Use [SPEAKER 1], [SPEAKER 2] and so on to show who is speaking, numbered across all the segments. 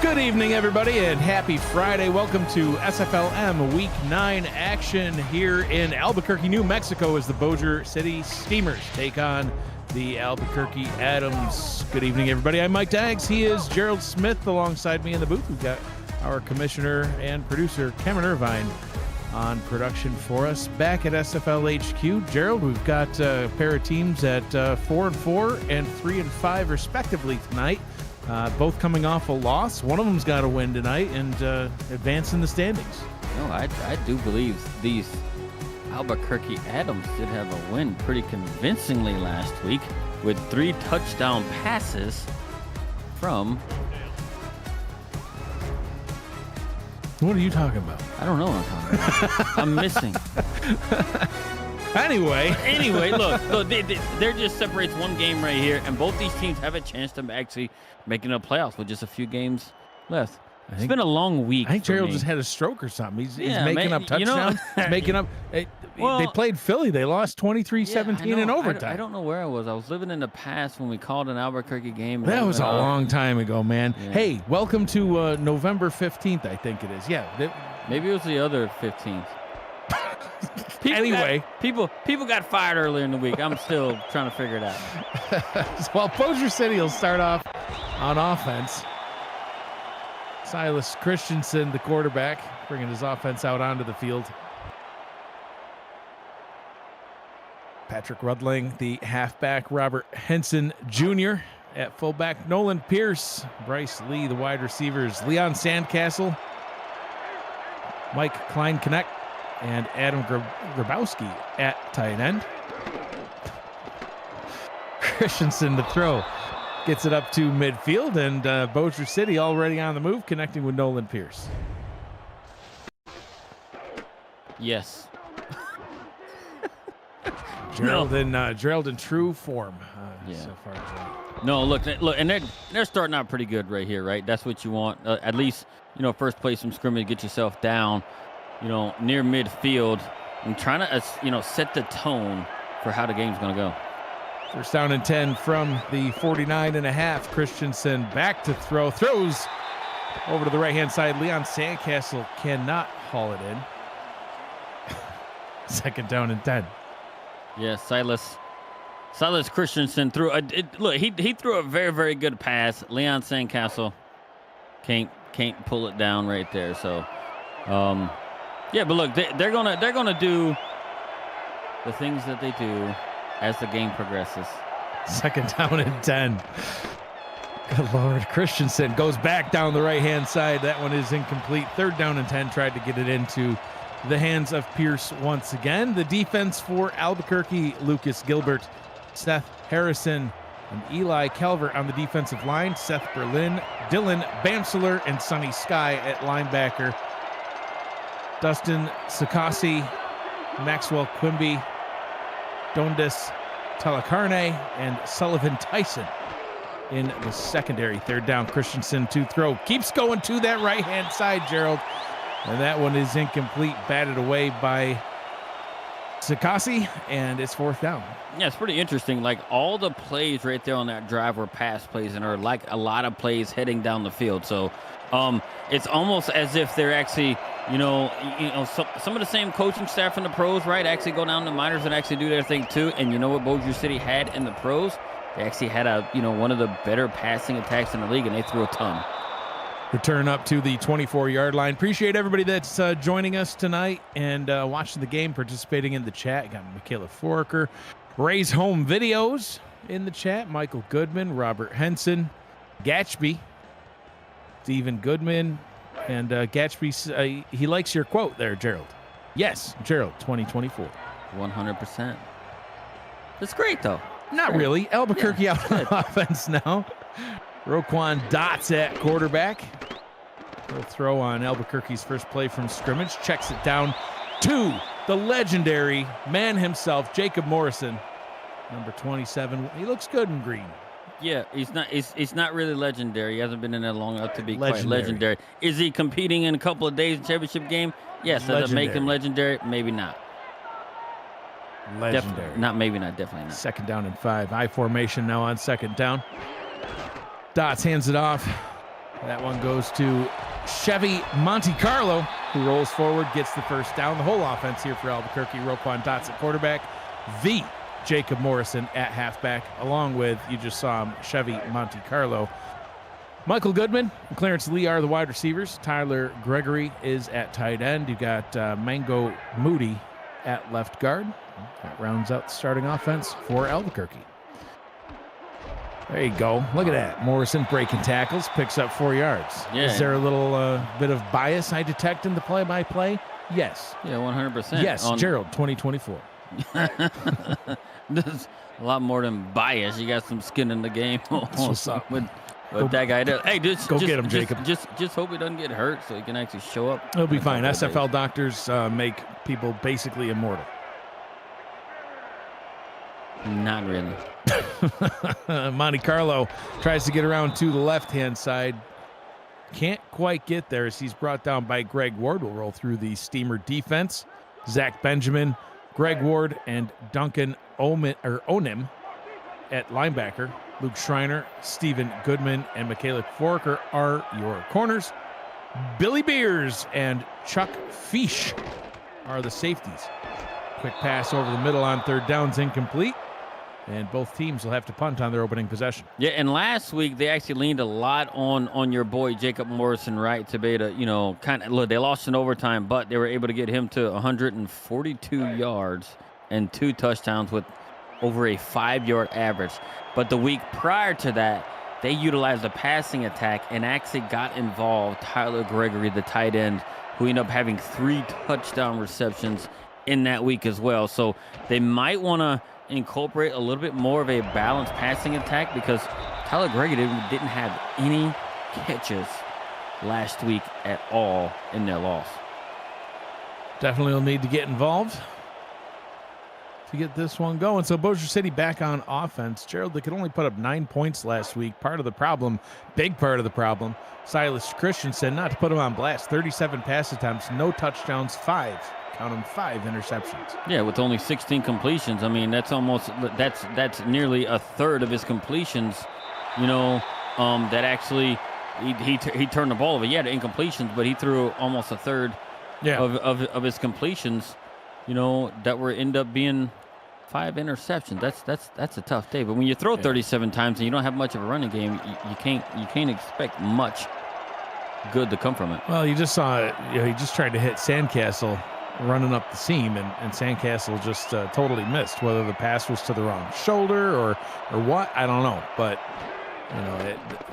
[SPEAKER 1] Good evening, everybody, and happy Friday. Welcome to SFLm Week 9 action here in Albuquerque, New Mexico, as the Bossier City Steamers take on the Albuquerque Adams. Good evening, everybody. I'm Mike Daggs. He is Gerald Smith alongside me in the booth. We've got our commissioner and producer, Cameron Irvine, on production for us. Back at SFL HQ, Gerald, we've got a pair of teams at 4-4 and 3-5, respectively, tonight. Both coming off a loss. One of them's got a win tonight and advance in the standings.
[SPEAKER 2] No, I do believe these Albuquerque Adams did have a win pretty convincingly last week with 3 touchdown passes from...
[SPEAKER 1] What are you talking about?
[SPEAKER 2] I don't know what I'm talking about. I'm missing.
[SPEAKER 1] Anyway,
[SPEAKER 2] look, there just separates one game right here, and both these teams have a chance to actually make it in the playoffs with just a few games left. It's been a long week.
[SPEAKER 1] I think Gerald just had a stroke or something. He's making up touchdowns. Making up. They played Philly. They lost 23-17 in overtime.
[SPEAKER 2] I don't know where I was. I was living in the past when we called an Albuquerque game.
[SPEAKER 1] That was a long time ago, man. Yeah. Hey, welcome to November 15th, I think it is. Yeah.
[SPEAKER 2] Maybe it was the other 15th. People got fired earlier in the week. I'm still trying to figure it out.
[SPEAKER 1] Well, Bossier City will start off on offense. Silas Christensen, the quarterback, bringing his offense out onto the field. Patrick Rudling, the halfback. Robert Henson Jr. at fullback. Nolan Pierce, Bryce Lee, the wide receivers. Leon Sandcastle, Mike Klein-Connect, and Adam Grabowski at tight end. Christensen to throw. Gets it up to midfield, and Bossier City already on the move, connecting with Nolan Pierce.
[SPEAKER 2] Yes.
[SPEAKER 1] Gerald in true form so far today.
[SPEAKER 2] No, look, and they're starting out pretty good right here, right? That's what you want. At least, first place from scrimmage, get yourself down, near midfield, and trying to, set the tone for how the game's going to go.
[SPEAKER 1] First down and 10 from the 49.5. Christensen back to throw. Throws over to the right-hand side. Leon Sandcastle cannot haul it in. Second down and 10.
[SPEAKER 2] Yeah, Silas Christensen threw he threw a very, very good pass. Leon Sandcastle can't pull it down right there. So, but look, they're gonna do the things that they do as the game progresses.
[SPEAKER 1] Second down and 10. Good Lord. Christensen goes back down the right-hand side. That one is incomplete. Third down and 10. Tried to get it into the hands of Pierce once again. The defense for Albuquerque: Lucas Gilbert, Seth Harrison, and Eli Calvert on the defensive line. Seth Berlin, Dylan Bamsler, and Sonny Sky at linebacker. Dustin Sakasi, Maxwell Quimby, Dondas Talacarne, and Sullivan Tyson in the secondary. Third down, Christensen to throw. Keeps going to that right-hand side, Gerald. And that one is incomplete, batted away by Sakasi, and it's fourth down.
[SPEAKER 2] Yeah, it's pretty interesting. Like, all the plays right there on that drive were pass plays and are like a lot of plays heading down the field. So it's almost as if they're actually, some of the same coaching staff in the pros, right, actually go down to the minors and actually do their thing too. And you know what Bossier City had in the pros? They actually had one of the better passing attacks in the league, and they threw a ton.
[SPEAKER 1] Return up to the 24-yard line. Appreciate everybody that's joining us tonight and watching the game, participating in the chat. Got Michaela Forker, Ray's Home Videos in the chat, Michael Goodman, Robert Henson, Gatchby, Stephen Goodman, and Gatchby, he likes your quote there, Gerald. Yes, Gerald, 2024.
[SPEAKER 2] 100%. That's great, though.
[SPEAKER 1] Not really. Albuquerque out on offense now. Roquan Dots at quarterback. He'll throw on Albuquerque's first play from scrimmage. Checks it down to the legendary man himself, Jacob Morrison, number 27. He looks good in green.
[SPEAKER 2] Yeah, he's not really legendary. He hasn't been in there long enough to be quite legendary. Is he competing in a couple of days in championship game? Yes. Does that make him legendary? Maybe not.
[SPEAKER 1] Legendary.
[SPEAKER 2] Definitely not.
[SPEAKER 1] Second down and 5. I formation now on second down. Dots hands it off That one goes to Chevy Monte Carlo, who rolls forward, gets the first down. The whole offense here for Albuquerque. Roquan Dots at quarterback. The Jacob Morrison at halfback, along with, you just saw him, Chevy Monte Carlo. Michael Goodman and Clarence Lee are the wide receivers. Tyler Gregory is at tight end. You got Mango Moody at left guard. That rounds out the starting offense for Albuquerque. There you go. Look at that. Morrison breaking tackles, picks up 4 yards.
[SPEAKER 2] Yeah.
[SPEAKER 1] Is there a little bit of bias I detect in the play-by-play? Yes.
[SPEAKER 2] Yeah, 100%.
[SPEAKER 1] Yes, Gerald, 2024.
[SPEAKER 2] This is a lot more than bias. You got some skin in the game.
[SPEAKER 1] That's what's up.
[SPEAKER 2] With that guy does. Hey, just
[SPEAKER 1] get him, Jacob.
[SPEAKER 2] Just hope he doesn't get hurt so he can actually show up.
[SPEAKER 1] It'll be fine. SFL doctors make people basically immortal.
[SPEAKER 2] Not really.
[SPEAKER 1] Monte Carlo tries to get around to the left-hand side. Can't quite get there as he's brought down by Greg Ward. Will roll through the Steamer defense. Zach Benjamin, Greg Ward, and Duncan Onim at linebacker. Luke Schreiner, Stephen Goodman, and Michaela Forker are your corners. Billy Beers and Chuck Fish are the safeties. Quick pass over the middle on third down's incomplete. And both teams will have to punt on their opening possession.
[SPEAKER 2] Yeah, and last week they actually leaned a lot on your boy Jacob Morrison, right, to be able to, kind of look. They lost in overtime, but they were able to get him to 142 yards and 2 touchdowns with over a 5-yard average. But the week prior to that, they utilized a passing attack and actually got involved. Tyler Gregory, the tight end, who ended up having 3 touchdown receptions in that week as well. So they might want to incorporate a little bit more of a balanced passing attack because Tyler Gregory didn't have any catches last week at all in their loss.
[SPEAKER 1] Definitely will need to get involved to get this one going. So Bossier City back on offense. Gerald, they could only put up 9 points last week. Part of the problem, big part of the problem, Silas Christensen, not to put him on blast, 37 pass attempts, no touchdowns, 5 interceptions.
[SPEAKER 2] Yeah, with only 16 completions. I mean, that's nearly a third of his completions. That actually he turned the ball over. He had incompletions, but he threw almost a third of his completions. That were end up being 5 interceptions. That's a tough day. But when you throw 37 times and you don't have much of a running game, you can't expect much good to come from it.
[SPEAKER 1] Well, you just saw it. He just tried to hit Sandcastle running up the seam, and Sandcastle just totally missed. Whether the pass was to the wrong shoulder or what, I don't know. But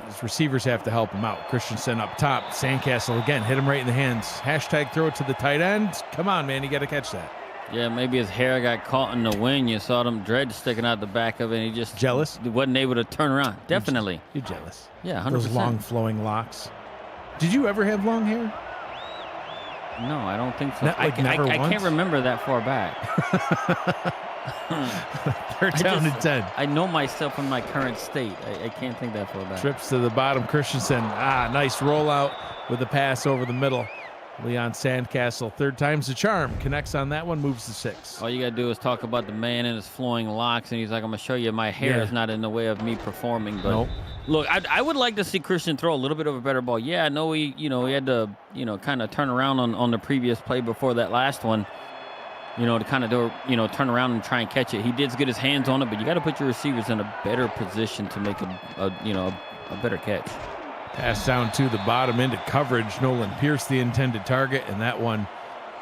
[SPEAKER 1] his receivers have to help him out. Christensen up top, Sandcastle again hit him right in the hands. Hashtag throw it to the tight end. Come on, man, you got to catch that.
[SPEAKER 2] Yeah, maybe his hair got caught in the wind. You saw them dreads sticking out the back of it. And he just
[SPEAKER 1] jealous.
[SPEAKER 2] Wasn't able to turn around. Definitely.
[SPEAKER 1] You're jealous.
[SPEAKER 2] Yeah, 100%.
[SPEAKER 1] Those long flowing locks. Did you ever have long hair?
[SPEAKER 2] No, I don't think so.
[SPEAKER 1] No, I
[SPEAKER 2] can't remember that far back.
[SPEAKER 1] Third down and 10.
[SPEAKER 2] I know myself in my current state. I can't think that far back.
[SPEAKER 1] Trips to the bottom. Christensen, nice rollout with a pass over the middle. Leon Sandcastle, third time's the charm. Connects on that one, moves to 6.
[SPEAKER 2] All you got to do is talk about the man and his flowing locks, and he's like, I'm going to show you my hair is not in the way of me performing. But
[SPEAKER 1] nope.
[SPEAKER 2] Look, I would like to see Christian throw a little bit of a better ball. Yeah, I know he had to, kind of turn around on the previous play before that last one, to kind of do, turn around and try and catch it. He did get his hands on it, but you got to put your receivers in a better position to make a better catch.
[SPEAKER 1] Pass down to the bottom into coverage. Nolan Pierce, the intended target, and that one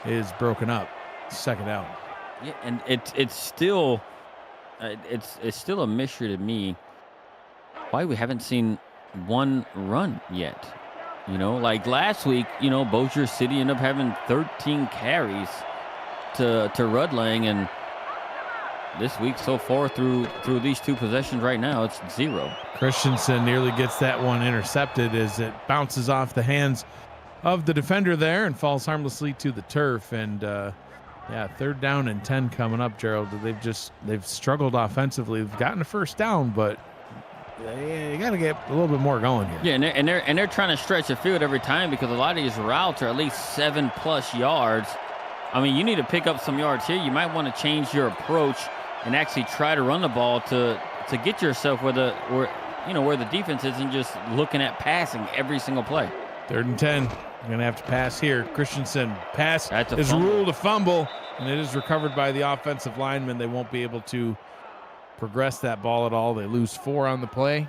[SPEAKER 1] is broken up. Second down.
[SPEAKER 2] Yeah, and it's still a mystery to me why we haven't seen one run yet. Like last week, Bossier City ended up having 13 carries to Rudlang, and this week so far through these 2 possessions right now, it's 0.
[SPEAKER 1] Christensen nearly gets that one intercepted as it bounces off the hands of the defender there and falls harmlessly to the turf. And third down and 10 coming up, Gerald. They've struggled offensively. They've gotten a first down, but they got to get a little bit more going here.
[SPEAKER 2] Yeah, and they're trying to stretch the field every time because a lot of these routes are at least 7+ yards. I mean, you need to pick up some yards here. You might want to change your approach and actually try to run the ball to get yourself where where the defense isn't just looking at passing every single play.
[SPEAKER 1] 3rd and 10. You're going to have to pass here. Christensen pass is
[SPEAKER 2] fumble.
[SPEAKER 1] ruled a fumble, and it is recovered by the offensive lineman. They won't be able to progress that ball at all. They lose 4 on the play,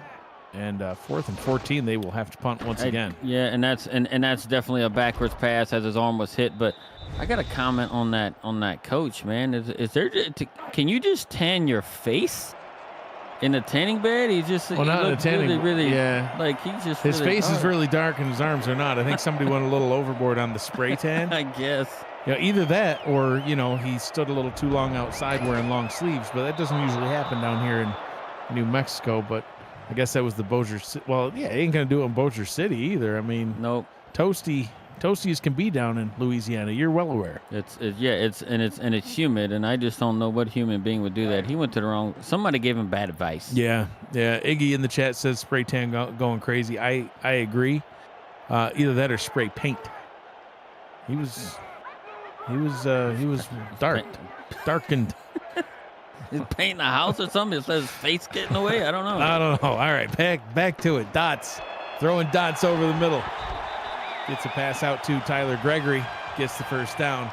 [SPEAKER 1] and 4th and 14. They will have to punt once again.
[SPEAKER 2] Yeah, and that's definitely a backwards pass as his arm was hit. But I got a comment on that coach, man. Is there? Can you just tan your face in a tanning bed? He just
[SPEAKER 1] not in a tanning.
[SPEAKER 2] Really,
[SPEAKER 1] yeah.
[SPEAKER 2] Like he's just
[SPEAKER 1] his
[SPEAKER 2] really
[SPEAKER 1] face
[SPEAKER 2] dark.
[SPEAKER 1] is really dark and his arms are not. I think somebody went a little overboard on the spray tan.
[SPEAKER 2] I guess.
[SPEAKER 1] Either that or he stood a little too long outside wearing long sleeves. But that doesn't usually happen down here in New Mexico. But I guess that was the Bossier. Well, yeah, he ain't gonna do it in Bossier City either. I mean,
[SPEAKER 2] nope.
[SPEAKER 1] Toasties can be down in Louisiana. You're well aware.
[SPEAKER 2] It's humid, and I just don't know what human being would do that. He went to the wrong. Somebody gave him bad advice.
[SPEAKER 1] Yeah. Iggy in the chat says spray tan going crazy. I agree. Either that or spray paint. He was darkened.
[SPEAKER 2] He's painting the house or something. It says his face getting away. I don't know.
[SPEAKER 1] All right, back to it. Dots, throwing dots over the middle. Gets a pass out to Tyler Gregory. Gets the first down,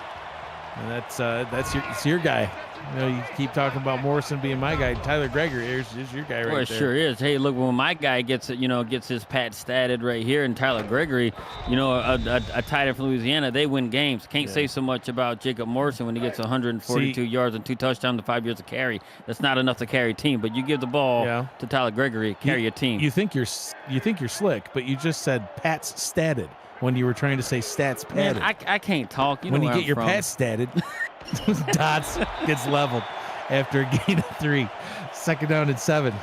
[SPEAKER 1] and that's your guy. You keep talking about Morrison being my guy. Tyler Gregory is your guy right there.
[SPEAKER 2] It sure is. Hey, look, when my guy gets his pat statted right here, and Tyler Gregory, a tight end from Louisiana, they win games. Can't say so much about Jacob Morrison when he gets 142 yards and 2 touchdowns and 5 years of carry. That's not enough to carry a team, but you give the ball to Tyler Gregory, carry a team.
[SPEAKER 1] You think you're slick, but you just said Pat's statted when you were trying to say stats padded.
[SPEAKER 2] Man, I can't talk.
[SPEAKER 1] When you get your Pats statted. Dots gets leveled after a gain of 3. 2nd down and 7.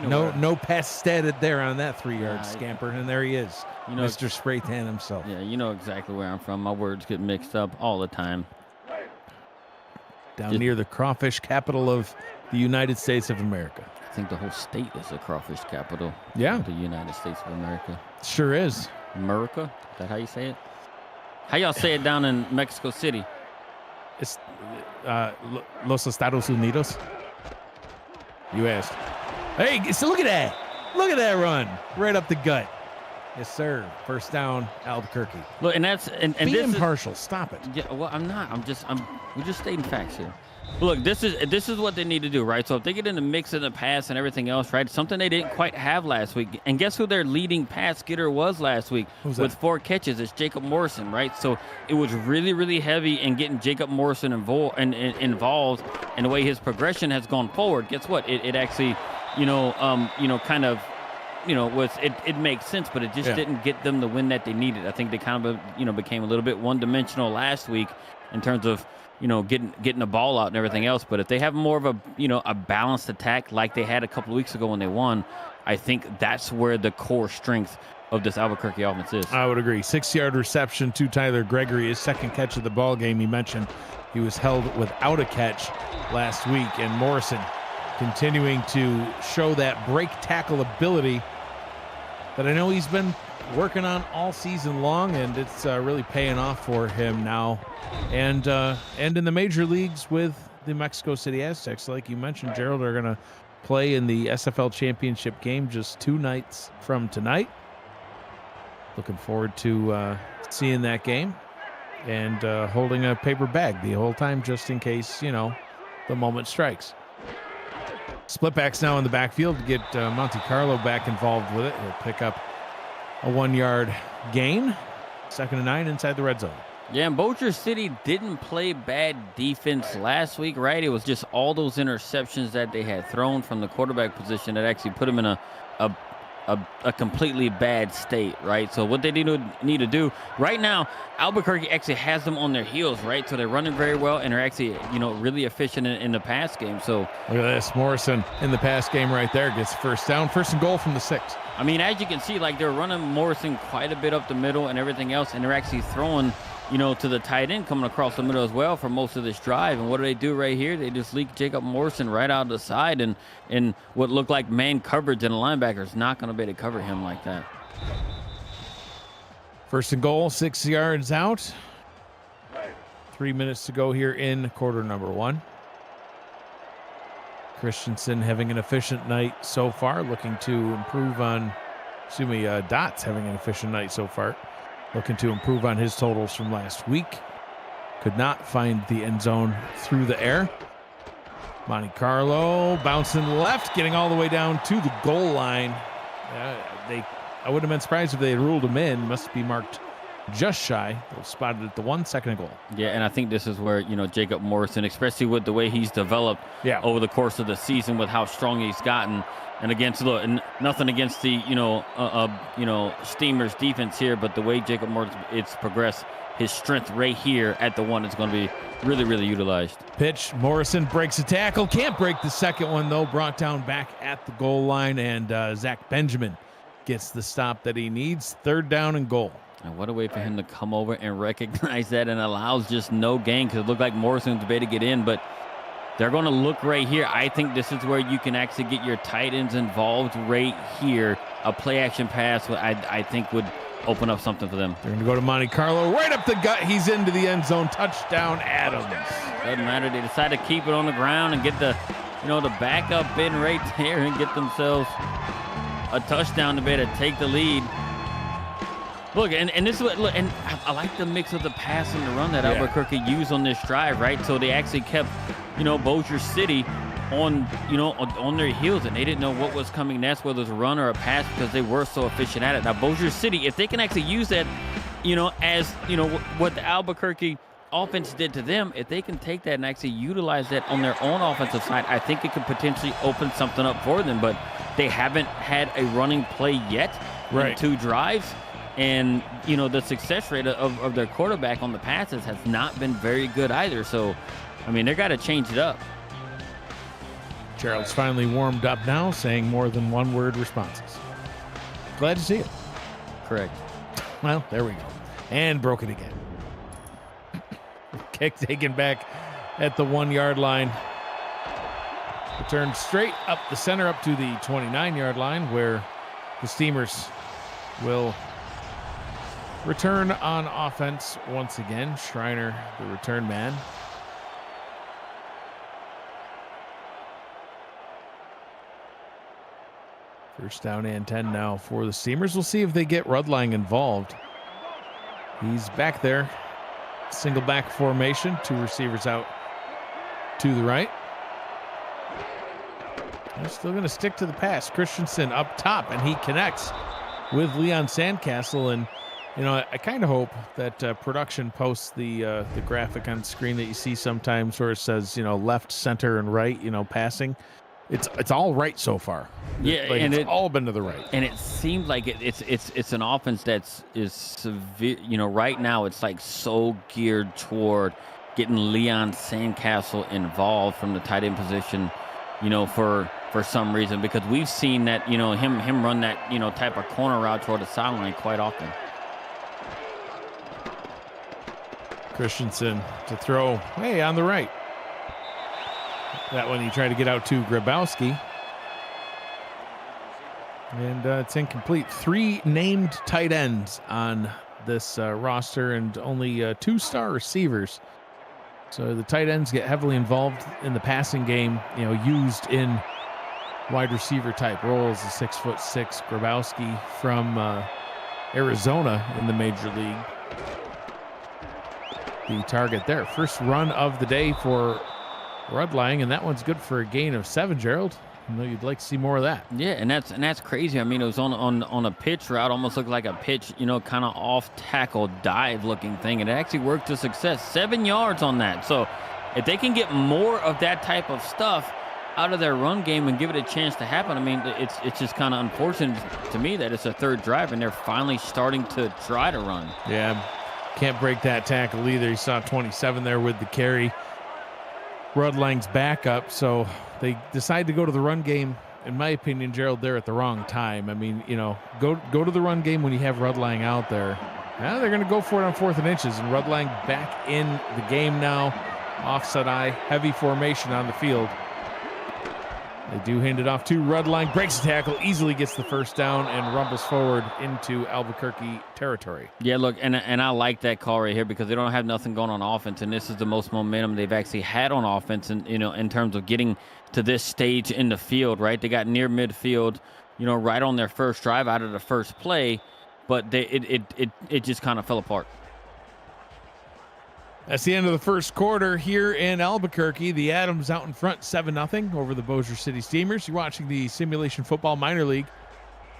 [SPEAKER 1] No pass statted there on that 3-yard scamper, and there he is, Mr. Spray Tan himself.
[SPEAKER 2] Yeah, you know exactly where I'm from. My words get mixed up all the time.
[SPEAKER 1] Down near the crawfish capital of the United States of America.
[SPEAKER 2] I think the whole state is the crawfish capital
[SPEAKER 1] of
[SPEAKER 2] the United States of America.
[SPEAKER 1] Sure is.
[SPEAKER 2] America? Is that how you say it? How y'all say it down in Mexico City?
[SPEAKER 1] It's Los Estados Unidos. You asked. Hey, so look at that. Look at that run. Right up the gut. Yes, sir. First down, Albuquerque.
[SPEAKER 2] Look, and
[SPEAKER 1] Be
[SPEAKER 2] this
[SPEAKER 1] impartial. Stop it.
[SPEAKER 2] Yeah, well, I'm not. We're just stating facts here. Look, this is what they need to do, right? So if they get in the mix of the pass and everything else, right, something they didn't quite have last week. And guess who their leading pass getter was last week?
[SPEAKER 1] Who's
[SPEAKER 2] with
[SPEAKER 1] that?
[SPEAKER 2] 4 catches? It's Jacob Morrison, right? So it was really, really heavy in getting Jacob Morrison involved and the way his progression has gone forward. Guess what? It actually, kind of, it makes sense, but it just didn't get them the win that they needed. I think they kind of, became a little bit one-dimensional last week in terms of, getting the ball out and everything else. But if they have more of a balanced attack like they had a couple of weeks ago when they won, I think that's where the core strength of this Albuquerque offense is.
[SPEAKER 1] I would agree. 6-yard reception to Tyler Gregory, his 2nd catch of the ball game. He mentioned he was held without a catch last week, and Morrison continuing to show that break tackle ability that I know he's been working on all season long, and it's really paying off for him now. And in the major leagues with the Mexico City Aztecs, like you mentioned, Gerald, are going to play in the SFL championship game just 2 nights from tonight. Looking forward to seeing that game and holding a paper bag the whole time just in case, the moment strikes. Splitbacks now in the backfield to get Monte Carlo back involved with it. He'll pick up a 1-yard gain. 2nd and 9 inside the red zone.
[SPEAKER 2] Yeah, and Bossier City didn't play bad defense last week, right? It was just all those interceptions that they had thrown from the quarterback position that actually put them in a completely bad state, right? So what they need to do right now, Albuquerque actually has them on their heels, right? So they're running very well and they're actually, really efficient in the pass game. So
[SPEAKER 1] look at this, Morrison in the pass game right there gets first down, 1st and goal from the 6.
[SPEAKER 2] I mean, as you can see, like they're running Morrison quite a bit up the middle and everything else, and they're actually throwing, to the tight end coming across the middle as well for most of this drive. And what do they do right here? They just leak Jacob Morrison right out of the side, and in what looked like man coverage, and the linebacker's not going to be able to cover him like that.
[SPEAKER 1] 1st and goal, 6 yards out. 3 minutes to go here in quarter number 1. Christensen having an efficient night so far, looking to improve on, Dots having an efficient night so far, looking to improve on his totals from last week. Could not find the end zone through the air. Monte Carlo bouncing left, getting all the way down to the goal line. I wouldn't have been surprised if they had ruled him in. Must be marked just shy. They'll spot it at the 1 second goal.
[SPEAKER 2] Yeah, and I think this is where, Jacob Morrison, especially with the way he's developed over the course of the season, with how strong he's gotten. And against, nothing against the, Steamers defense here, but the way Jacob Morrison, it's progressed, his strength right here at the 1 is going to be really, really utilized.
[SPEAKER 1] Pitch, Morrison breaks a tackle. Can't break the second one, though. Brought down back at the goal line, and Zach Benjamin gets the stop that he needs. 3rd down and goal.
[SPEAKER 2] And what a way for him to come over and recognize that, and allows just no gain, because it looked like Morrison's about to get in, but they're going to look right here. I think this is where you can actually get your tight ends involved right here. A play action pass, I think, would open up something for them.
[SPEAKER 1] They're going to go to Monte Carlo right up the gut. He's into the end zone. Touchdown, Adams.
[SPEAKER 2] Doesn't matter. They decide to keep it on the ground and get the backup in right there and get themselves a touchdown to be able to take the lead. Look, and this is what, look, and I like the mix of the pass and the run that Albuquerque used on this drive, right? So they actually kept, Bossier City on their heels, and they didn't know what was coming next, whether it was a run or a pass, because they were so efficient at it. Now, Bossier City, if they can actually use that, as, what the Albuquerque offense did to them, if they can take that and actually utilize that on their own offensive side, I think it could potentially open something up for them. But they haven't had a running play yet in 2 drives. And, the success rate of their quarterback on the passes has not been very good either. So, I mean, they got to change it up.
[SPEAKER 1] Gerald's finally warmed up now, saying more than one-word responses. Glad to see it.
[SPEAKER 2] Correct.
[SPEAKER 1] Well, there we go. And broke it again. Kick taken back at the 1-yard line. Returned straight up the center, up to the 29-yard line, where the Steamers will return on offense once again. Schreiner, the return man. First down and 10 now for the Steamers. We'll see if they get Rudlang involved. He's back there. Single back formation. 2 receivers out to the right. They're still going to stick to the pass. Christensen up top, and he connects with Leon Sandcastle. And, I kind of hope that production posts the graphic on screen that you see sometimes where it says, left, center, and right, passing. It's all right so far.
[SPEAKER 2] Yeah, and
[SPEAKER 1] it's all been to the right.
[SPEAKER 2] And it seemed like it's an offense is severe. Right now it's like so geared toward getting Leon Sandcastle involved from the tight end position. For some reason, because we've seen that him run that type of corner route toward the sideline quite often.
[SPEAKER 1] Christensen to throw, on the right. That one he tried to get out to Grabowski. And it's incomplete. 3 named tight ends on this roster, and only 2 star receivers. So the tight ends get heavily involved in the passing game, used in wide receiver type roles. The 6'6" Grabowski from Arizona in the major league. The target there. First run of the day for Rudlang, and that one's good for a gain of 7, Gerald. I know you'd like to see more of that.
[SPEAKER 2] Yeah, and that's crazy. I mean, it was on a pitch route, almost looked like a pitch, kind of off tackle dive looking thing, and it actually worked to success. 7 yards on that. So if they can get more of that type of stuff out of their run game and give it a chance to happen, I mean, it's just kind of unfortunate to me that it's a 3rd drive and they're finally starting to try to run.
[SPEAKER 1] Yeah, can't break that tackle either. You saw 27 there with the carry. Rudlang's backup, so they decide to go to the run game. In my opinion, Gerald, they're at the wrong time. I mean, go to the run game when you have Rudlang out there. Now they're going to go for it on 4th and inches, and Rudlang back in the game now. Offset eye, heavy formation on the field. They do hand it off to Rudline, breaks the tackle, easily gets the first down, and rumbles forward into Albuquerque territory.
[SPEAKER 2] Yeah, look, and I like that call right here because they don't have nothing going on offense, and this is the most momentum they've actually had on offense, and in terms of getting to this stage in the field, right? They got near midfield, right on their first drive out of the first play, but it just kind of fell apart.
[SPEAKER 1] That's the end of the first quarter here in Albuquerque. The Adams out in front, 7-0 over the Bossier City Steamers. You're watching the Simulation Football Minor League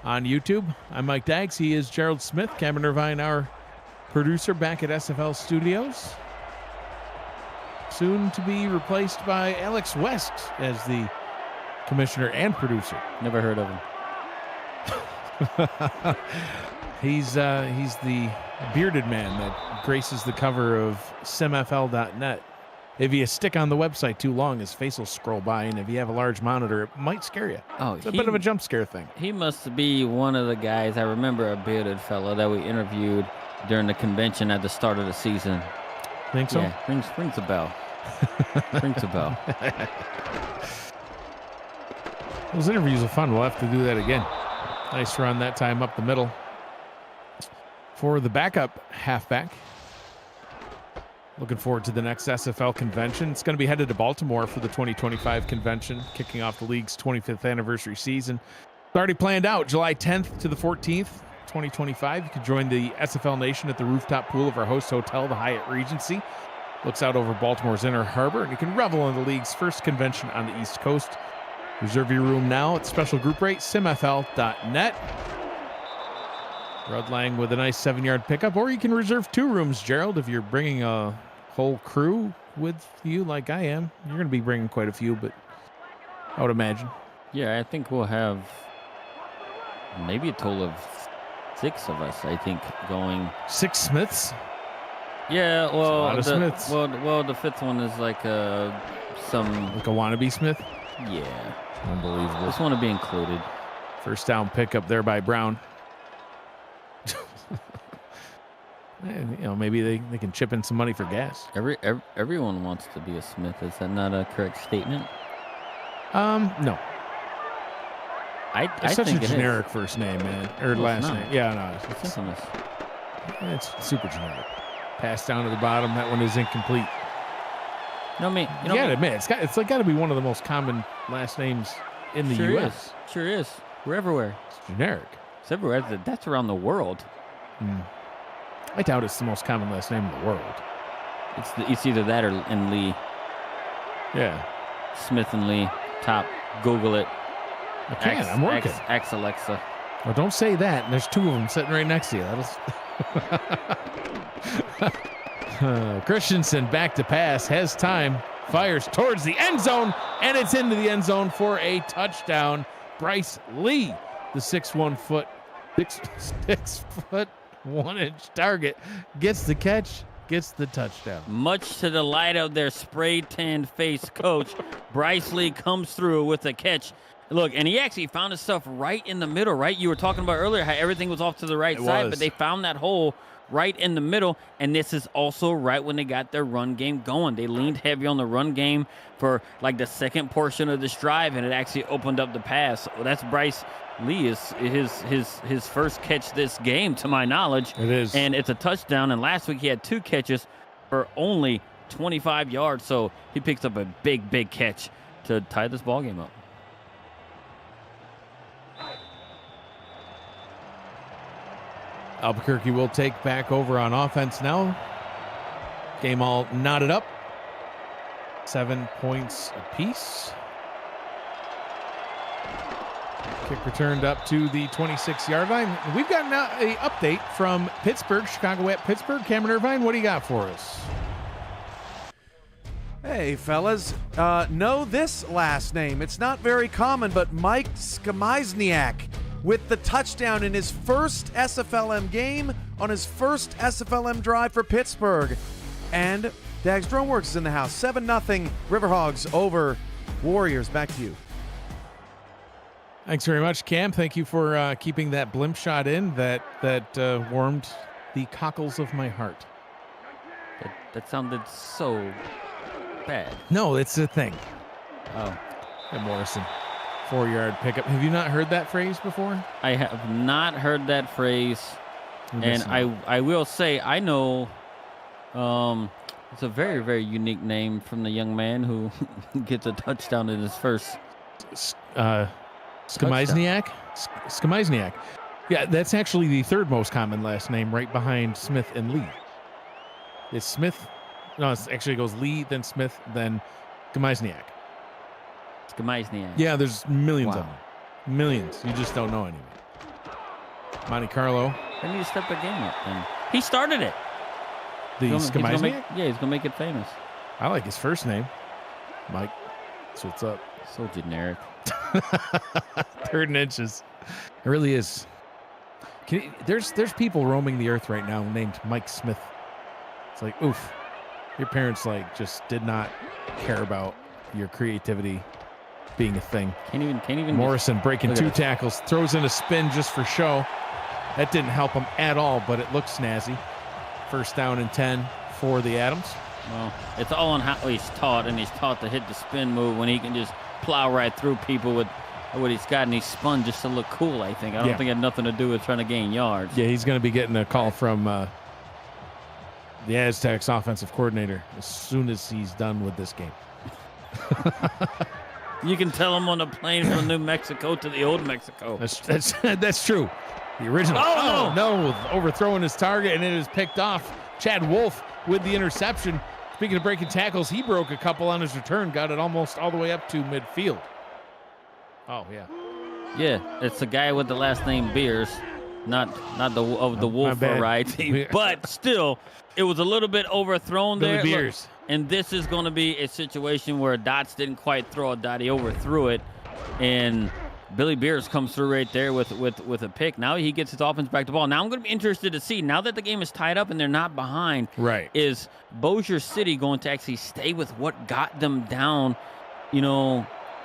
[SPEAKER 1] on YouTube. I'm Mike Daggs. He is Gerald Smith, Cameron Irvine, our producer, back at SFL Studios. Soon to be replaced by Alex West as the commissioner and producer.
[SPEAKER 2] Never heard of him.
[SPEAKER 1] He's the bearded man that graces the cover of SimFL.net. If you stick on the website too long, his face will scroll by, and if you have a large monitor, it might scare you.
[SPEAKER 2] Oh,
[SPEAKER 1] it's a bit of a jump scare thing.
[SPEAKER 2] He must be one of the guys. I remember a bearded fellow that we interviewed during the convention at the start of the season.
[SPEAKER 1] Think so?
[SPEAKER 2] Yeah, rings a bell. Rings a bell.
[SPEAKER 1] Those interviews are fun. We'll have to do that again. Nice run that time up the middle for the backup halfback. Looking forward to the next SFL convention. It's going to be headed to Baltimore for the 2025 convention, kicking off the league's 25th anniversary season. It's already planned out, July 10th to the 14th, 2025. You can join the SFL Nation at the rooftop pool of our host hotel, the Hyatt Regency. Looks out over Baltimore's Inner Harbor, and you can revel in the league's first convention on the East Coast. Reserve your room now at special group rate, simfl.net. Rudlang with a nice 7-yard pickup, or you can reserve 2 rooms, Gerald, if you're bringing a whole crew with you like I am. You're going to be bringing quite a few, but I would imagine.
[SPEAKER 2] Yeah, I think we'll have maybe a total of 6 of us, I think, going.
[SPEAKER 1] 6 Smiths?
[SPEAKER 2] Yeah, well,
[SPEAKER 1] a lot of Smiths.
[SPEAKER 2] Well, the 5th one is like some...
[SPEAKER 1] Like a wannabe Smith?
[SPEAKER 2] Yeah.
[SPEAKER 1] Unbelievable.
[SPEAKER 2] Just want to be included.
[SPEAKER 1] First down pickup there by Brown. And, maybe they can chip in some money for gas.
[SPEAKER 2] Everyone wants to be a Smith. Is that not a correct statement?
[SPEAKER 1] No.
[SPEAKER 2] It's
[SPEAKER 1] such a generic first name, man, or last name. Yeah, no,
[SPEAKER 2] It's infamous.
[SPEAKER 1] It's super generic. Pass down to the bottom. That one is incomplete.
[SPEAKER 2] You
[SPEAKER 1] gotta admit, it's got to be one of the most common last names in the U.S.
[SPEAKER 2] Sure is. We're everywhere.
[SPEAKER 1] It's generic.
[SPEAKER 2] It's everywhere. That's around the world.
[SPEAKER 1] I doubt it's the most common last name in the world.
[SPEAKER 2] It's either that or in Lee.
[SPEAKER 1] Yeah.
[SPEAKER 2] Smith and Lee. Top. Google it.
[SPEAKER 1] I can't. I'm working.
[SPEAKER 2] Ask Alexa.
[SPEAKER 1] Well, don't say that. And there's 2 of them sitting right next to you. Christensen back to pass. Has time. Fires towards the end zone. And it's into the end zone for a touchdown. Bryce Lee, the 6'1" 1-inch target, gets the catch, gets the touchdown.
[SPEAKER 2] Much to the delight of their spray-tanned face coach, Bryce Lee comes through with a catch. Look, and he actually found himself right in the middle, right? You were talking about earlier how everything was off to the right side, but they found that hole right in the middle, and this is also right when they got their run game going. They leaned heavy on the run game for like the second portion of this drive, and it actually opened up the pass. Well, that's Bryce Lee is his first catch this game, to my knowledge.
[SPEAKER 1] It is.
[SPEAKER 2] And it's a touchdown, and last week he had 2 catches for only 25 yards, so he picks up a big catch to tie this ball game up.
[SPEAKER 1] Albuquerque will take back over on offense now. Game all knotted up. 7 points apiece. Kick returned up to the 26-yard line. We've got now an update from Pittsburgh, Chicago at Pittsburgh. Cameron Irvine, what do you got for us?
[SPEAKER 3] Hey, fellas. Know this last name. It's not very common, but Mike Skamizniak with the touchdown in his first SFLm game on his first SFLm drive for Pittsburgh. And Dags Droneworks is in the house. 7-0 Riverhogs over Warriors. Back to you.
[SPEAKER 1] Thanks very much, Cam. Thank you for keeping that blimp shot in. That warmed the cockles of my heart.
[SPEAKER 2] That sounded so bad.
[SPEAKER 1] No, it's a thing.
[SPEAKER 2] Oh.
[SPEAKER 1] Hey, Morrison. 4-yard pickup. Have you not heard that phrase before?
[SPEAKER 2] I have not heard that phrase, and I will say I know. It's a very, very unique name from the young man who gets a touchdown in his first.
[SPEAKER 1] Skamizniak? Skamizniak. Yeah, that's actually the third most common last name, right behind Smith and Lee. It's Smith. No, it actually goes Lee, then Smith, then Skamizniak.
[SPEAKER 2] Skamizniak.
[SPEAKER 1] Yeah, there's millions
[SPEAKER 2] Wow.
[SPEAKER 1] of them. Millions. You just don't know anyone. Monte Carlo.
[SPEAKER 2] They need to step the game up. And he started it.
[SPEAKER 1] The
[SPEAKER 2] He's gonna make-
[SPEAKER 1] Skamizniak?
[SPEAKER 2] yeah, he's gonna make it famous.
[SPEAKER 1] I like his first name. Mike. That's what's up.
[SPEAKER 2] So generic.
[SPEAKER 1] 3rd and inches. It really is. There's people roaming the earth right now named Mike Smith. It's like, oof. Your parents just did not care about your creativity being a thing.
[SPEAKER 2] Can't even.
[SPEAKER 1] Morrison breaking
[SPEAKER 2] look at
[SPEAKER 1] 2
[SPEAKER 2] this.
[SPEAKER 1] tackles, throws in a spin just for show. That didn't help him at all, but it looked snazzy. 1st down and 10 for the Adams.
[SPEAKER 2] Well, it's all on how he's taught, and he's taught to hit the spin move when he can just plow right through people with what he's got, and he spun just to look cool, I think. I don't think it had nothing to do with trying to gain yards.
[SPEAKER 1] Yeah, he's going to be getting a call from the Aztecs offensive coordinator as soon as he's done with this game.
[SPEAKER 2] You can tell him on the plane from New Mexico to the old Mexico.
[SPEAKER 1] That's true. The original.
[SPEAKER 2] Oh,
[SPEAKER 1] no, overthrowing his target, and it is picked off. Chad Wolf with the interception. Speaking of breaking tackles, he broke a couple on his return, got it almost all the way up to midfield. Oh, yeah.
[SPEAKER 2] Yeah, it's the guy with the last name Beers, not the Wolf
[SPEAKER 1] bad.
[SPEAKER 2] variety. But still, it was a little bit overthrown
[SPEAKER 1] Billy
[SPEAKER 2] there.
[SPEAKER 1] Beers.
[SPEAKER 2] Look, and this is going to be a situation where Dots didn't quite throw a dot. He overthrew it, and Billy Beers comes through right there with a pick. Now he gets his offense back to ball. Now I'm going to be interested to see, now that the game is tied up and they're not behind,
[SPEAKER 1] right,
[SPEAKER 2] is Bossier City going to actually stay with what got them down,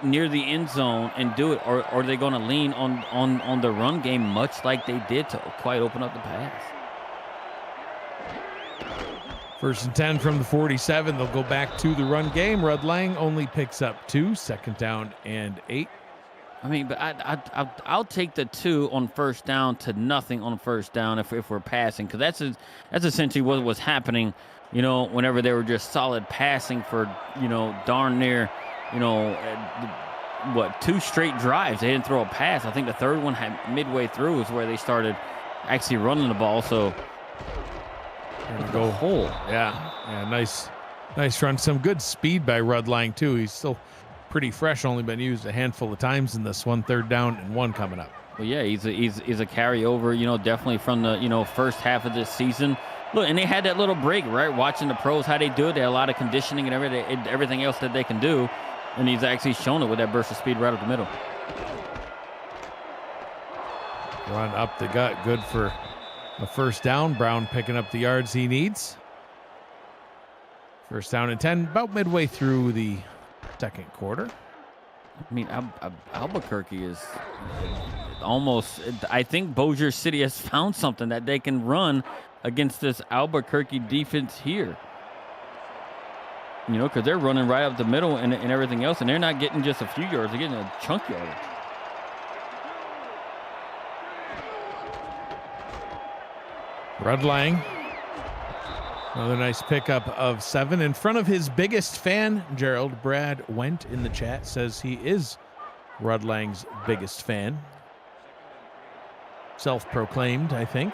[SPEAKER 2] near the end zone and do it, or are they going to lean on the run game much like they did to quite open up the pass?
[SPEAKER 1] 1st and 10 from the 47. They'll go back to the run game. Rud Lang only picks up 2. 2nd down and 8.
[SPEAKER 2] I mean, but I'll take the 2 on 1st down to nothing on 1st down if we're passing, because that's essentially what was happening, whenever they were just solid passing for, darn near, 2 straight drives. They didn't throw a pass. I think the 3rd one had midway through is where they started actually running the ball. So
[SPEAKER 1] Go hole. Yeah, nice run. Some good speed by Rud Lang too. He's still pretty fresh. Only been used a handful of times in this one. 3rd down and 1 coming up.
[SPEAKER 2] Well, yeah, he's a carryover. Definitely from the first half of this season. Look, and they had that little break, right? Watching the pros how they do it. They had a lot of conditioning and everything else that they can do, and he's actually shown it with that burst of speed right up the middle.
[SPEAKER 1] Run up the gut, good for a 1st down. Brown picking up the yards he needs. 1st down and 10, about midway through the 2nd quarter.
[SPEAKER 2] I mean, Albuquerque is almost. I think Bossier City has found something that they can run against this Albuquerque defense here. Because they're running right up the middle and everything else, and they're not getting just a few yards; they're getting a chunk yard.
[SPEAKER 1] Rud Lang, another nice pickup of 7 in front of his biggest fan, Gerald. Brad Went in the chat says he is Rud Lang's biggest fan. Self-proclaimed, I think.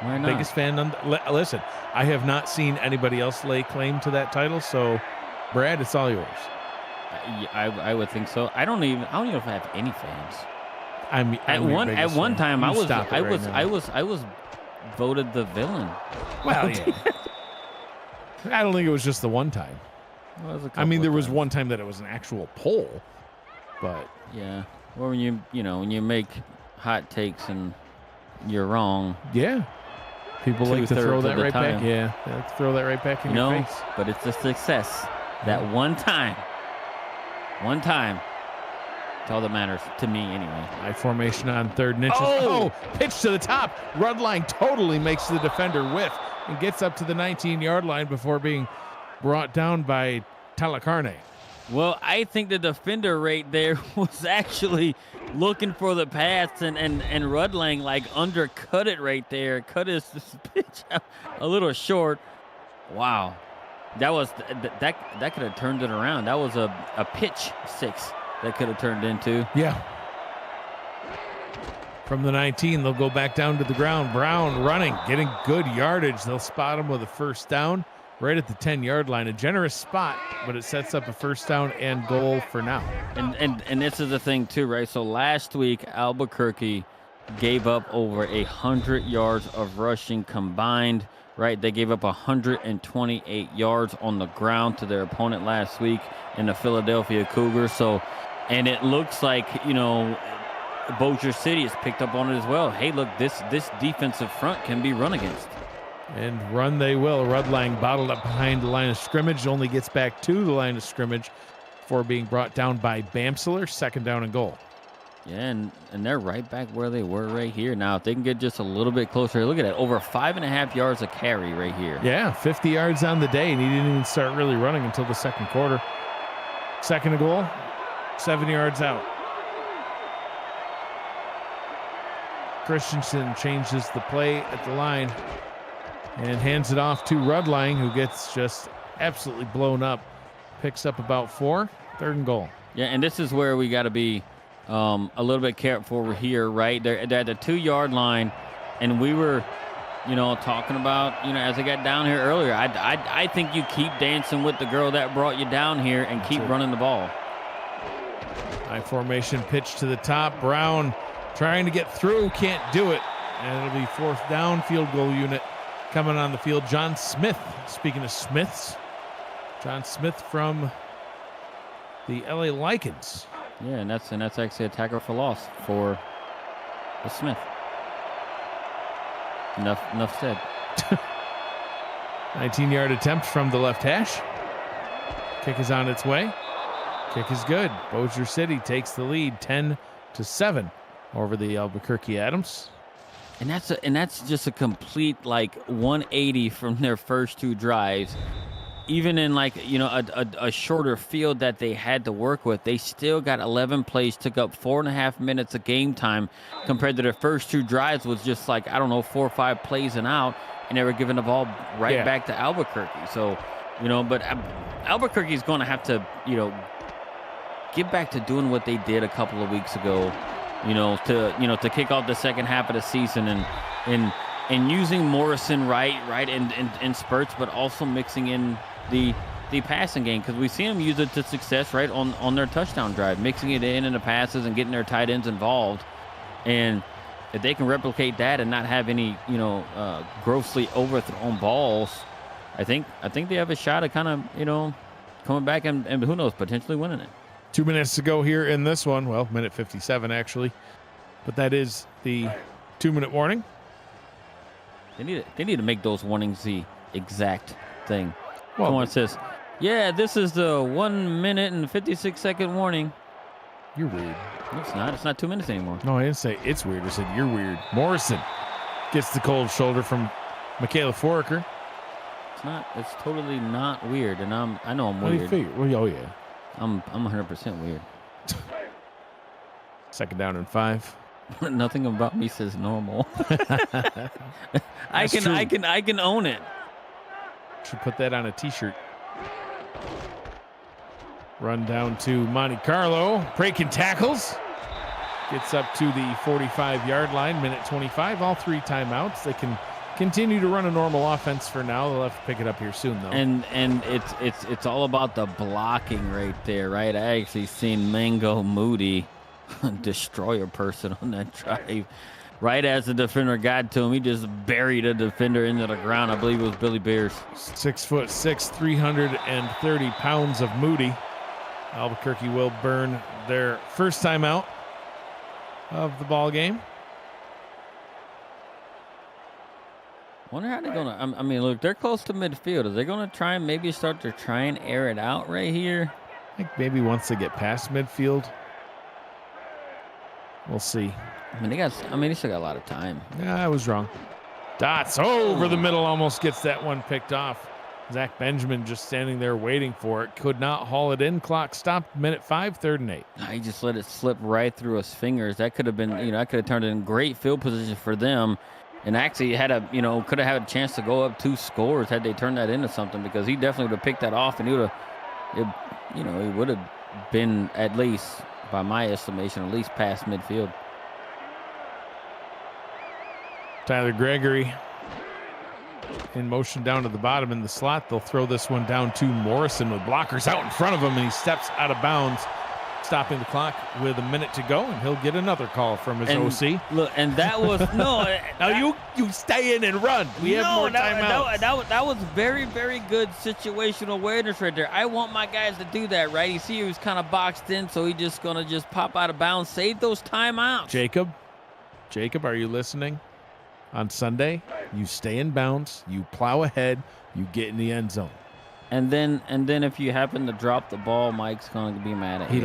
[SPEAKER 2] Why not?
[SPEAKER 1] Biggest fan. Listen, I have not seen anybody else lay claim to that title, so Brad, it's all yours.
[SPEAKER 2] I would think so. I don't even know if I have any fans.
[SPEAKER 1] At
[SPEAKER 2] one time I
[SPEAKER 1] was
[SPEAKER 2] I was voted the villain.
[SPEAKER 1] Well, yeah. I don't think it was just the one time. There was one time that it was an actual poll, but
[SPEAKER 2] yeah. Or when you make hot takes and you're wrong.
[SPEAKER 1] Yeah. People like to throw that right
[SPEAKER 2] time.
[SPEAKER 1] back. Yeah, they like to throw that right back in your face.
[SPEAKER 2] But it's a success. That one time. It's all that matters to me anyway.
[SPEAKER 1] High formation on 3rd and inches.
[SPEAKER 2] Oh!
[SPEAKER 1] Pitch to the top. Rud Lang totally makes the defender whiff and gets up to the 19-yard line before being brought down by Talacarne.
[SPEAKER 2] Well, I think the defender right there was actually looking for the pass, and Rudlang like undercut it right there, cut his pitch out a little short. Wow, that was that could have turned it around. That was a pitch 6 that could have turned into.
[SPEAKER 1] Yeah. From the 19, they'll go back down to the ground. Brown running, getting good yardage. They'll spot him with a first down right at the 10-yard line. A generous spot, but it sets up a first down and goal for now.
[SPEAKER 2] And this is the thing too, right? So last week, Albuquerque gave up over 100 yards of rushing combined, right? They gave up 128 yards on the ground to their opponent last week in the Philadelphia Cougars. So, and it looks like, you know, Bossier City has picked up on it as well. Hey, look, this defensive front can be run against.
[SPEAKER 1] And run they will. Rudlang bottled up behind the line of scrimmage, only gets back to the line of scrimmage before being brought down by Bamsler. Second down and goal.
[SPEAKER 2] Yeah, and they're right back where they were right here. Now, if they can get just a little bit closer, look at that, over 5.5 yards a carry right here.
[SPEAKER 1] Yeah, 50 yards on the day, and he didn't even start really running until the second quarter. Second and goal, 7 yards out. Christensen changes the play at the line and hands it off to Rudlang, who gets just absolutely blown up. Picks up about 4. Third and goal.
[SPEAKER 2] Yeah, and this is where we got to be a little bit careful here, right? They're at the 2-yard line, and we were, you know, talking about, you know, as I got down here earlier, I think you keep dancing with the girl that brought you down here and keep running the ball.
[SPEAKER 1] High formation pitch to the top. Brown trying to get through, can't do it. And it'll be fourth down, field goal unit coming on the field. John Smith, speaking of Smiths, John Smith from the LA Lycans.
[SPEAKER 2] Yeah, and that's actually a tackle for loss for the Smith. Enough said.
[SPEAKER 1] 19-yard attempt from the left hash. Kick is on its way. Kick is good. Bossier City takes the lead 10-7 over the Albuquerque Adams.
[SPEAKER 2] And that's just a complete like 180 from their first 2 drives. Even in like, you know, a shorter field that they had to work with, they still got 11 plays, took up 4.5 minutes of game time compared to their first 2 drives was just like, I don't know, 4 or 5 plays and out, and they were giving the ball back to Albuquerque. So, you know, but Albuquerque is going to have to, you know, get back to doing what they did a couple of weeks ago, to kick off the second half of the season and using Morrison right in spurts, but also mixing in the passing game, because we see them use it to success right on their touchdown drive, mixing it in the passes and getting their tight ends involved. And if they can replicate that and not have any grossly overthrown balls, I think they have a shot at kind of coming back and who knows, potentially winning it.
[SPEAKER 1] 2 minutes to go here in this one. Well, minute 57 actually, but that is the 2-minute warning.
[SPEAKER 2] They need to make those warnings the exact thing.
[SPEAKER 1] Well,
[SPEAKER 2] Come on, it says, yeah, this is the 1 minute and 56-second warning.
[SPEAKER 1] You're weird.
[SPEAKER 2] No, it's not. It's not 2 minutes anymore.
[SPEAKER 1] No, I didn't say it's weird. I said you're weird. Morrison gets the cold shoulder from Michaela Foraker.
[SPEAKER 2] It's not. It's totally not weird, and I know I'm
[SPEAKER 1] What do you
[SPEAKER 2] weird.
[SPEAKER 1] figure? Well, oh yeah.
[SPEAKER 2] I'm 100% weird.
[SPEAKER 1] Second down and 5.
[SPEAKER 2] Nothing about me says normal. I can own it.
[SPEAKER 1] Should put that on a t-shirt. Run down to Monte Carlo. Breaking tackles. Gets up to the 45-yard line. Minute 25. All 3 timeouts. They can continue to run a normal offense for now. They'll have to pick it up here soon, though.
[SPEAKER 2] And it's all about the blocking right there, right? I actually seen Mango Moody destroy a person on that drive. Right as the defender got to him, he just buried a defender into the ground. I believe it was Billy Beers.
[SPEAKER 1] 6'6", 330 pounds of Moody. Albuquerque will burn their first timeout of the ball game.
[SPEAKER 2] Wonder how they're gonna. I mean, look, they're close to midfield. Are they gonna try and maybe start to try and air it out right here?
[SPEAKER 1] I think maybe once they get past midfield, we'll see.
[SPEAKER 2] I mean, they still got a lot of time.
[SPEAKER 1] Yeah, I was wrong. Dots over the middle, almost gets that one picked off. Zach Benjamin just standing there waiting for it. Could not haul it in. Clock stopped. Minute 5, 3rd and 8.
[SPEAKER 2] He just let it slip right through his fingers. That could have been, that could have turned it in great field position for them. And actually had could have had a chance to go up 2 scores had they turned that into something, because he definitely would have picked that off, and he would have been, at least, by my estimation, at least past midfield.
[SPEAKER 1] Tyler Gregory in motion down to the bottom in the slot. They'll throw this one down to Morrison with blockers out in front of him, and he steps out of bounds, stopping the clock with a minute to go, and he'll get another call from his OC.
[SPEAKER 2] Look, and that was
[SPEAKER 1] Now you stay in and run. We have more timeouts.
[SPEAKER 2] That was very, very good situational awareness right there. I want my guys to do that, right? You see, he was kind of boxed in, so he's just gonna pop out of bounds, save those timeouts.
[SPEAKER 1] Jacob, are you listening? On Sunday, you stay in bounds, you plow ahead, you get in the end zone.
[SPEAKER 2] And then if you happen to drop the ball, Mike's going to be mad at you.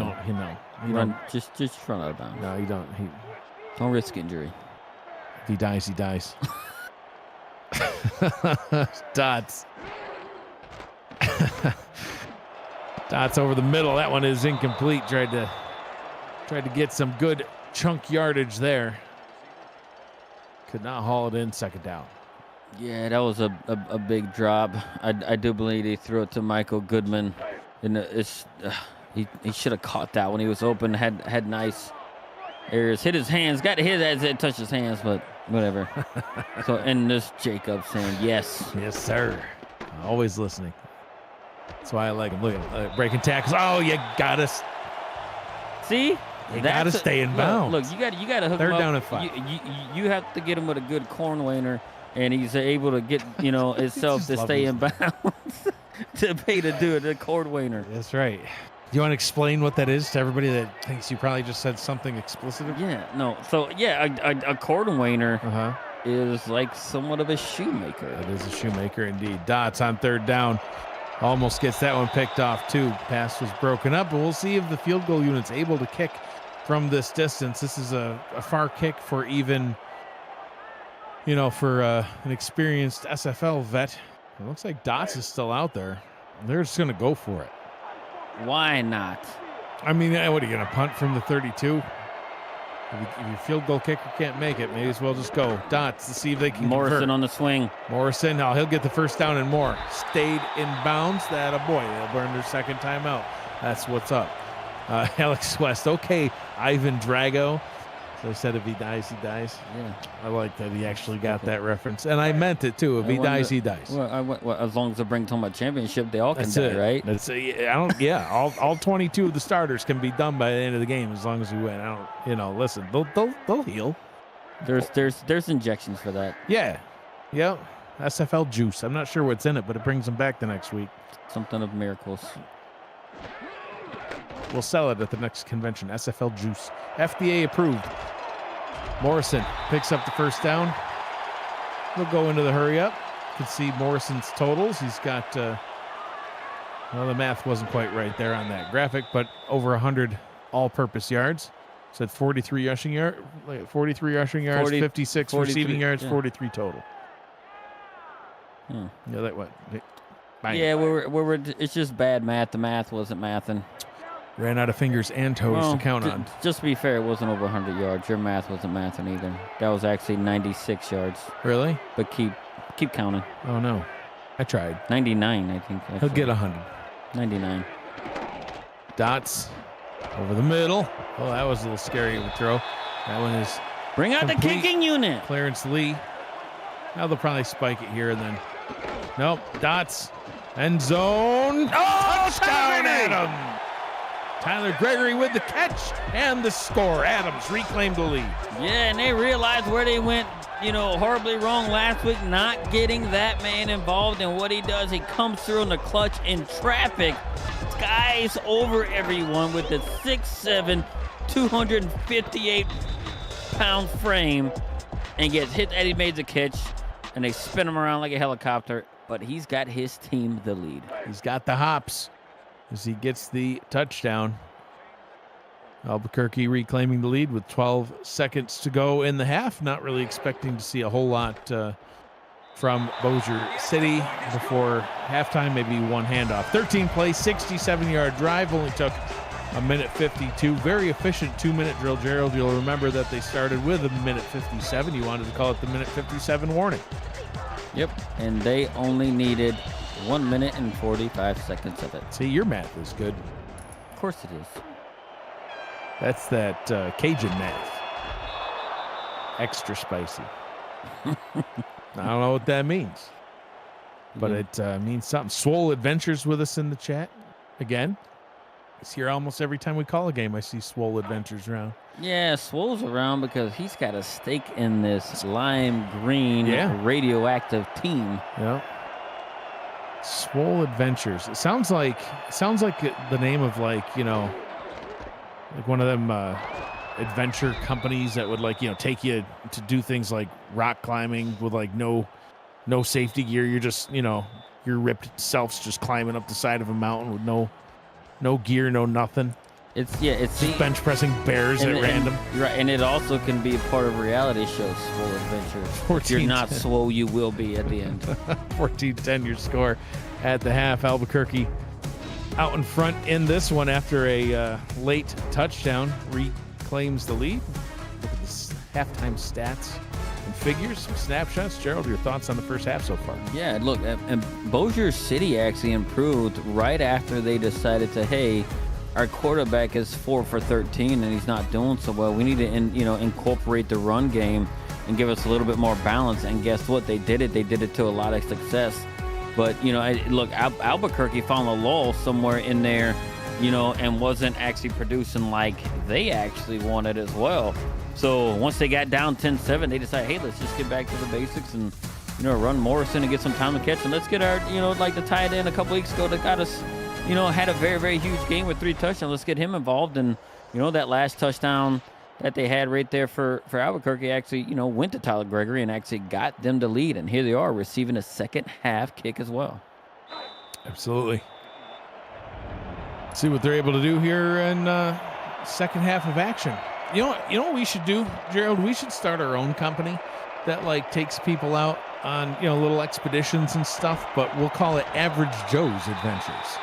[SPEAKER 2] Just run out of bounds.
[SPEAKER 1] No, you don't.
[SPEAKER 2] Don't risk injury.
[SPEAKER 1] If he dies, he dies. Dots. Dots over the middle. That one is incomplete. Tried to get some good chunk yardage there. Could not haul it in. 2nd down.
[SPEAKER 2] Yeah, that was a big drop. I do believe he threw it to Michael Goodman, and he should have caught that when he was open. Had nice areas. Hit his hands. Got his as it touched his hands, but whatever. So, and this Jacob saying yes,
[SPEAKER 1] sir. Always listening. That's why I like him. Look at breaking tackles. Oh, you gotta
[SPEAKER 2] see.
[SPEAKER 1] You got to stay in bounds.
[SPEAKER 2] Look, you got to hook him up.
[SPEAKER 1] 3rd down and 5.
[SPEAKER 2] You have to get him with a good cornwainer, and he's able to get himself to stay in bounds to pay to do it. The cornwainer.
[SPEAKER 1] That's right. Do you want to explain what that is to everybody that thinks you probably just said something explicit?
[SPEAKER 2] Yeah. No. So yeah, a cornwainer is like somewhat of a shoemaker.
[SPEAKER 1] It is a shoemaker indeed. Dots on 3rd down. Almost gets that one picked off too. Pass was broken up, but we'll see if the field goal unit's able to kick from this distance. This is a far kick for even, for an experienced SFL vet. It looks like Dots is still out there. They're just going to go for it.
[SPEAKER 2] Why not?
[SPEAKER 1] I mean, what are you going to punt from the 32? If your field goal kicker can't make it, maybe as well just go. Dots to see if they can
[SPEAKER 2] Morrison
[SPEAKER 1] convert.
[SPEAKER 2] On the swing.
[SPEAKER 1] Morrison, he'll get the 1st down and more. Stayed in bounds. That a boy. They'll burn their 2nd timeout. That's what's up. Alex West. Okay, Ivan Drago. So I said if he dies, he dies.
[SPEAKER 2] Yeah.
[SPEAKER 1] I like that he actually got that reference. And I meant it too. If he dies, he dies.
[SPEAKER 2] Well, as long as they bring home a championship, they all can die, right?
[SPEAKER 1] That's all 22 of the starters can be done by the end of the game as long as we win. Listen, they'll heal.
[SPEAKER 2] There's injections for that.
[SPEAKER 1] Yeah. Yep. SFL juice. I'm not sure what's in it, but it brings them back the next week.
[SPEAKER 2] Something of miracles.
[SPEAKER 1] We'll sell it at the next convention. SFL juice. FDA approved. Morrison picks up the 1st down. We'll go into the hurry up. You can see Morrison's totals. He's got, the math wasn't quite right there on that graphic, but over 100 all-purpose yards. Said 43 rushing yards, 56 receiving yards, 43 total. Yeah, that what? Bang.
[SPEAKER 2] Yeah, it's just bad math. The math wasn't mathing.
[SPEAKER 1] Ran out of fingers and toes to count on.
[SPEAKER 2] Just to be fair, it wasn't over 100 yards. Your math wasn't mathing either. That was actually 96 yards.
[SPEAKER 1] Really?
[SPEAKER 2] But keep counting.
[SPEAKER 1] Oh, no. I tried.
[SPEAKER 2] 99, I think.
[SPEAKER 1] He'll get 100.
[SPEAKER 2] 99.
[SPEAKER 1] Dots over the middle. Oh, that was a little scary of a throw. That one is
[SPEAKER 2] Bring out the kicking unit.
[SPEAKER 1] Clarence Lee. Now they'll probably spike it here and then. Nope. Dots. End zone. Oh, touchdown, Adam. Tyler Gregory with the catch and the score. Adams reclaimed the lead.
[SPEAKER 2] Yeah, and they realized where they went, horribly wrong last week, not getting that man involved. And what he does, he comes through in the clutch in traffic, skies over everyone with the 6'7", 258-pound frame, and gets hit that he made the catch, and they spin him around like a helicopter. But he's got his team the lead.
[SPEAKER 1] He's got the hops as he gets the touchdown. Albuquerque reclaiming the lead with 12 seconds to go in the half. Not really expecting to see a whole lot from Bossier City before halftime, maybe one handoff. 13 play, 67-yard drive, only took a minute 52. Very efficient 2-minute drill, Gerald. You'll remember that they started with a minute 57. You wanted to call it the minute 57 warning.
[SPEAKER 2] Yep, and they only needed 1 minute and 45 seconds of it.
[SPEAKER 1] See, your math is good.
[SPEAKER 2] Of course it is.
[SPEAKER 1] That's that Cajun math. Extra spicy. I don't know what that means, but it means something. Swole Adventures with us in the chat again. He's here almost every time we call a game. I see Swole Adventures around.
[SPEAKER 2] Yeah, Swole's around because he's got a stake in this lime green radioactive team.
[SPEAKER 1] Yeah. Swole Adventures. It sounds like the name of, like, you know, like one of them adventure companies that would, like, you know, take you to do things like rock climbing with, like, no safety gear. You're just, you know, your ripped self's just climbing up the side of a mountain with no gear, no nothing.
[SPEAKER 2] It's
[SPEAKER 1] just bench pressing bears at random.
[SPEAKER 2] Right, and it also can be a part of a reality show, Swole Adventure. If you're not swole, you will be at the end.
[SPEAKER 1] 14-10 your score at the half. Albuquerque out in front in this one after a late touchdown. Reclaims the lead. Look at the halftime stats and figures, some snapshots. Gerald, your thoughts on the first half so far?
[SPEAKER 2] Yeah, look, and Bossier City actually improved right after they decided to, hey, our quarterback is 4 for 13 and he's not doing so well. We need to, incorporate the run game and give us a little bit more balance. And guess what? They did it. They did it to a lot of success. But, Albuquerque found a lull somewhere in there, and wasn't actually producing like they actually wanted as well. So once they got down 10-7, they decided, hey, let's just get back to the basics and, run Morrison and get some time to catch. And let's get our, like the tight end a couple weeks ago that got us, had a very, very huge game with 3 touchdowns. Let's get him involved. And, that last touchdown that they had right there for Albuquerque actually, went to Tyler Gregory and actually got them to lead. And here they are receiving a second half kick as well.
[SPEAKER 1] Absolutely. See what they're able to do here in second half of action. You know what we should do, Gerald? We should start our own company that, like, takes people out on, little expeditions and stuff, but we'll call it Average Joe's Adventures.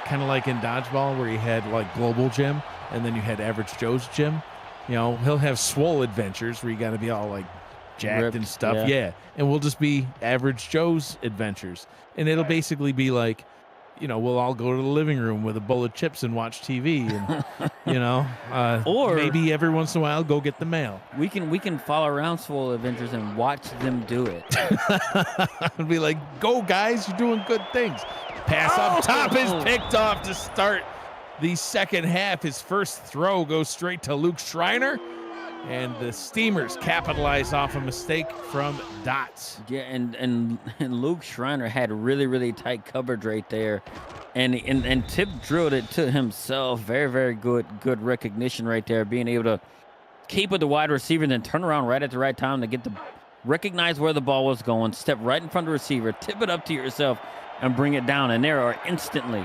[SPEAKER 1] Kind of like in dodgeball where you had, like, Global Gym and then you had Average Joe's Gym. He'll have Swole Adventures where you got to be all, like, jacked
[SPEAKER 2] ripped
[SPEAKER 1] and stuff. Yeah. And we'll just be Average Joe's Adventures. And it'll basically be like, we'll all go to the living room with a bowl of chips and watch TV, and or maybe every once in a while go get the mail.
[SPEAKER 2] We can follow around Swole Adventures and watch them do it.
[SPEAKER 1] And be like, go guys, you're doing good things. Pass up top is picked off to start the second half. His first throw goes straight to Luke Schreiner. And the Steamers capitalize off a mistake from Dots.
[SPEAKER 2] Yeah, and Luke Schreiner had really, really tight coverage right there. And Tip drilled it to himself. Very, very good recognition right there. Being able to keep with the wide receiver and then turn around right at the right time to recognize where the ball was going, step right in front of the receiver, tip it up to yourself, and bring it down. And they are instantly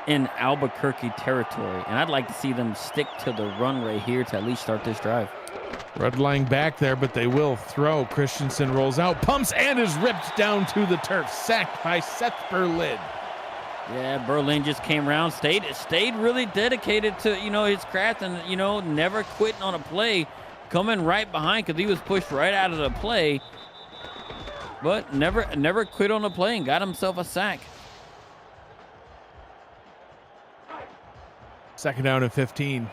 [SPEAKER 2] in Albuquerque territory. And I'd like to see them stick to the run right here to at least start this drive.
[SPEAKER 1] Red line back there, but they will throw. Christensen rolls out, pumps, and is ripped down to the turf. Sacked by Seth Berlin.
[SPEAKER 2] Yeah, Berlin just came around, stayed really dedicated to, his craft and, never quitting on a play, coming right behind because he was pushed right out of the play, but never quit on the play and got himself a sack.
[SPEAKER 1] Second down and 15.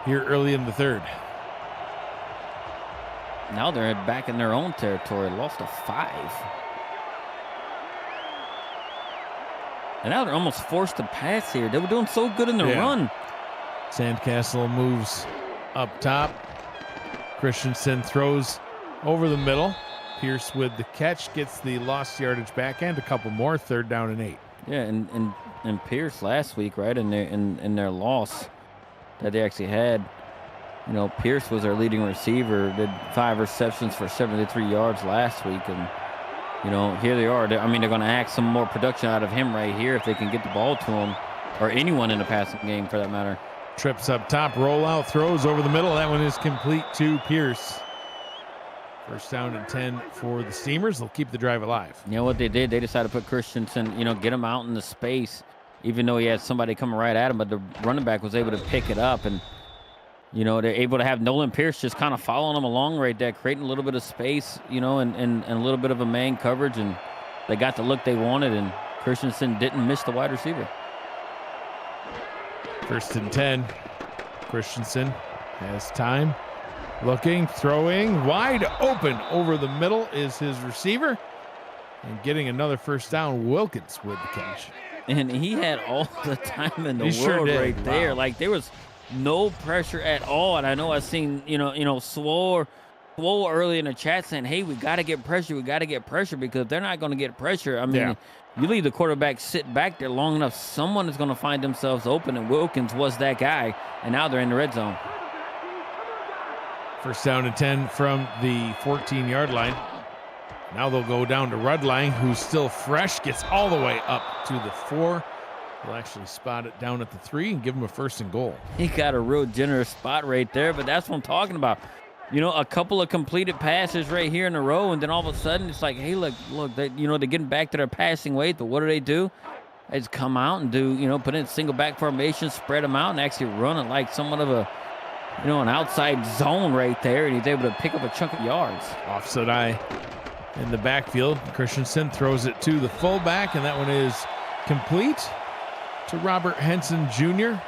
[SPEAKER 1] Here early in the third.
[SPEAKER 2] Now they're back in their own territory. Lost to 5. And now they're almost forced to pass here. They were doing so good in the run.
[SPEAKER 1] Sandcastle moves up top. Christensen throws over the middle. Pierce with the catch. Gets the lost yardage back and a couple more. 3rd down and 8.
[SPEAKER 2] Yeah, and Pierce last week, right, in their loss that they actually had, Pierce was their leading receiver, did 5 receptions for 73 yards last week, and here they are. They're going to ask some more production out of him right here if they can get the ball to him, or anyone in the passing game for that matter.
[SPEAKER 1] Trips up top, rollout, throws over the middle. That one is complete to Pierce. First down and 10 for the Steamers. They'll keep the drive alive.
[SPEAKER 2] You know what they did? They decided to put Christensen, get him out in the space, even though he had somebody coming right at him, but the running back was able to pick it up. And, they're able to have Nolan Pierce just kind of following him along right there, creating a little bit of space, and a little bit of a man coverage. And they got the look they wanted, and Christensen didn't miss the wide receiver.
[SPEAKER 1] First and 10. Christensen has time. Looking, throwing, wide open over the middle is his receiver. And getting another first down, Wilkins with the catch.
[SPEAKER 2] And he had all the time in the
[SPEAKER 1] He
[SPEAKER 2] world
[SPEAKER 1] sure did.
[SPEAKER 2] right there.
[SPEAKER 1] Wow.
[SPEAKER 2] Like, there was no pressure at all. And I know I've seen, Swole early in the chat saying, hey, we got to get pressure. We got to get pressure because they're not going to get pressure. I mean, you leave the quarterback sit back there long enough, someone is going to find themselves open, and Wilkins was that guy. And now they're in the red zone.
[SPEAKER 1] First down and 10 from the 14-yard line. Now they'll go down to Rudline, who's still fresh, gets all the way up to the 4. We'll actually spot it down at the 3 and give him a first and goal.
[SPEAKER 2] He got a real generous spot right there, but that's what I'm talking about. A couple of completed passes right here in a row, and then all of a sudden it's like, hey, look, they, they're getting back to their passing weight, but what do? They just come out and do, put in single back formation, spread them out, and actually run it like somewhat of a, an outside zone right there, and he's able to pick up a chunk of yards.
[SPEAKER 1] Offset eye in the backfield. Christensen throws it to the fullback, and that one is complete to Robert Henson Jr.,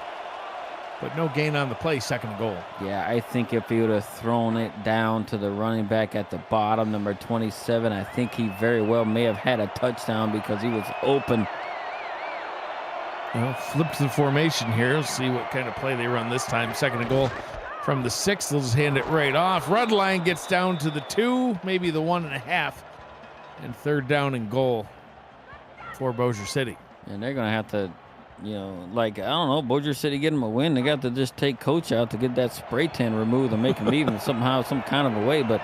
[SPEAKER 1] but no gain on the play, second and goal.
[SPEAKER 2] Yeah, I think if he would have thrown it down to the running back at the bottom, number 27, I think he very well may have had a touchdown because he was open.
[SPEAKER 1] Well, flips the formation here. Let's see what kind of play they run this time. Second and goal from the 6. They'll just hand it right off. Rudline gets down to the 2, maybe the 1.5, and third down and goal for Bossier City.
[SPEAKER 2] And they're going to have to, I don't know, Bossier City get them a win. They got to just take coach out to get that spray tan removed and make them even somehow, some kind of a way. But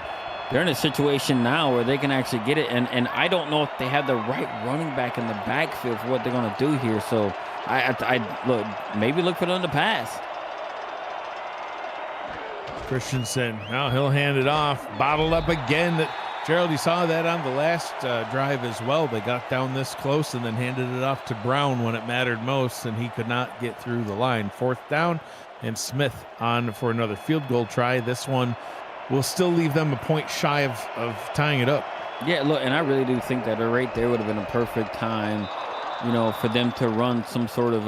[SPEAKER 2] they're in a situation now where they can actually get it. And I don't know if they have the right running back in the backfield for what they're going to do here. So maybe look for them to pass.
[SPEAKER 1] Christensen, now he'll hand it off. Bottled up again. Gerald, you saw that on the last drive as well. They got down this close and then handed it off to Brown when it mattered most, and he could not get through the line. Fourth down, and Smith on for another field goal try. This one will still leave them a point shy of tying it up.
[SPEAKER 2] Yeah, look, and I really do think that right there would have been a perfect time, for them to run some sort of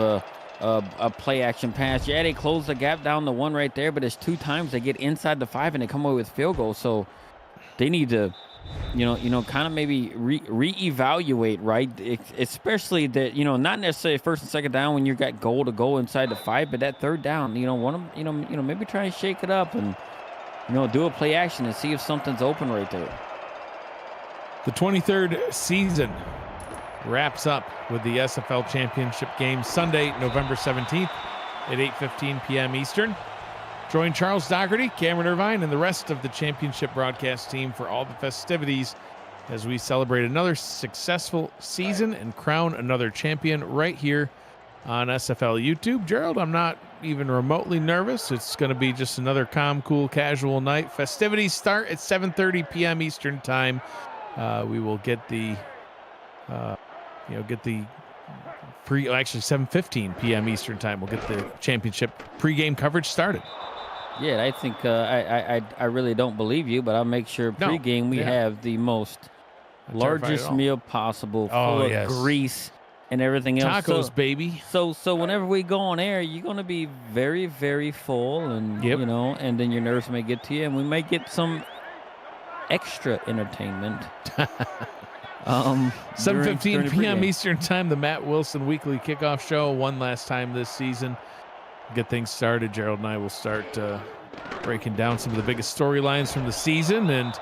[SPEAKER 2] a play action pass. Yeah, they close the gap down the 1 right there, but it's 2 times they get inside the 5 and they come away with field goals. So they need to, kind of maybe reevaluate, right? Especially that, not necessarily first and second down when you got goal to go inside the 5, but that third down, maybe try and shake it up and, do a play action and see if something's open right there.
[SPEAKER 1] The 23rd season wraps up with the SFL Championship game Sunday, November 17th at 8:15 p.m. Eastern. Join Charles Dougherty, Cameron Irvine, and the rest of the championship broadcast team for all the festivities as we celebrate another successful season and crown another champion right here on SFL YouTube. Gerald, I'm not even remotely nervous. It's going to be just another calm, cool, casual night. Festivities start at 7:30 p.m. Eastern time. We will get the, actually 7:15 p.m. Eastern time. We'll get the championship pregame coverage started.
[SPEAKER 2] Yeah, I think I really don't believe you, but I'll make sure pregame we have the most largest meal possible, full of grease and everything else.
[SPEAKER 1] Tacos, baby.
[SPEAKER 2] So whenever we go on air, you're going to be very, very full, and and then your nerves may get to you, and we may get some extra entertainment.
[SPEAKER 1] 7:15 p.m. Eastern time, the Matt Wilson Weekly Kickoff Show, one last time this season. Get things started. Gerald and I will start breaking down some of the biggest storylines from the season and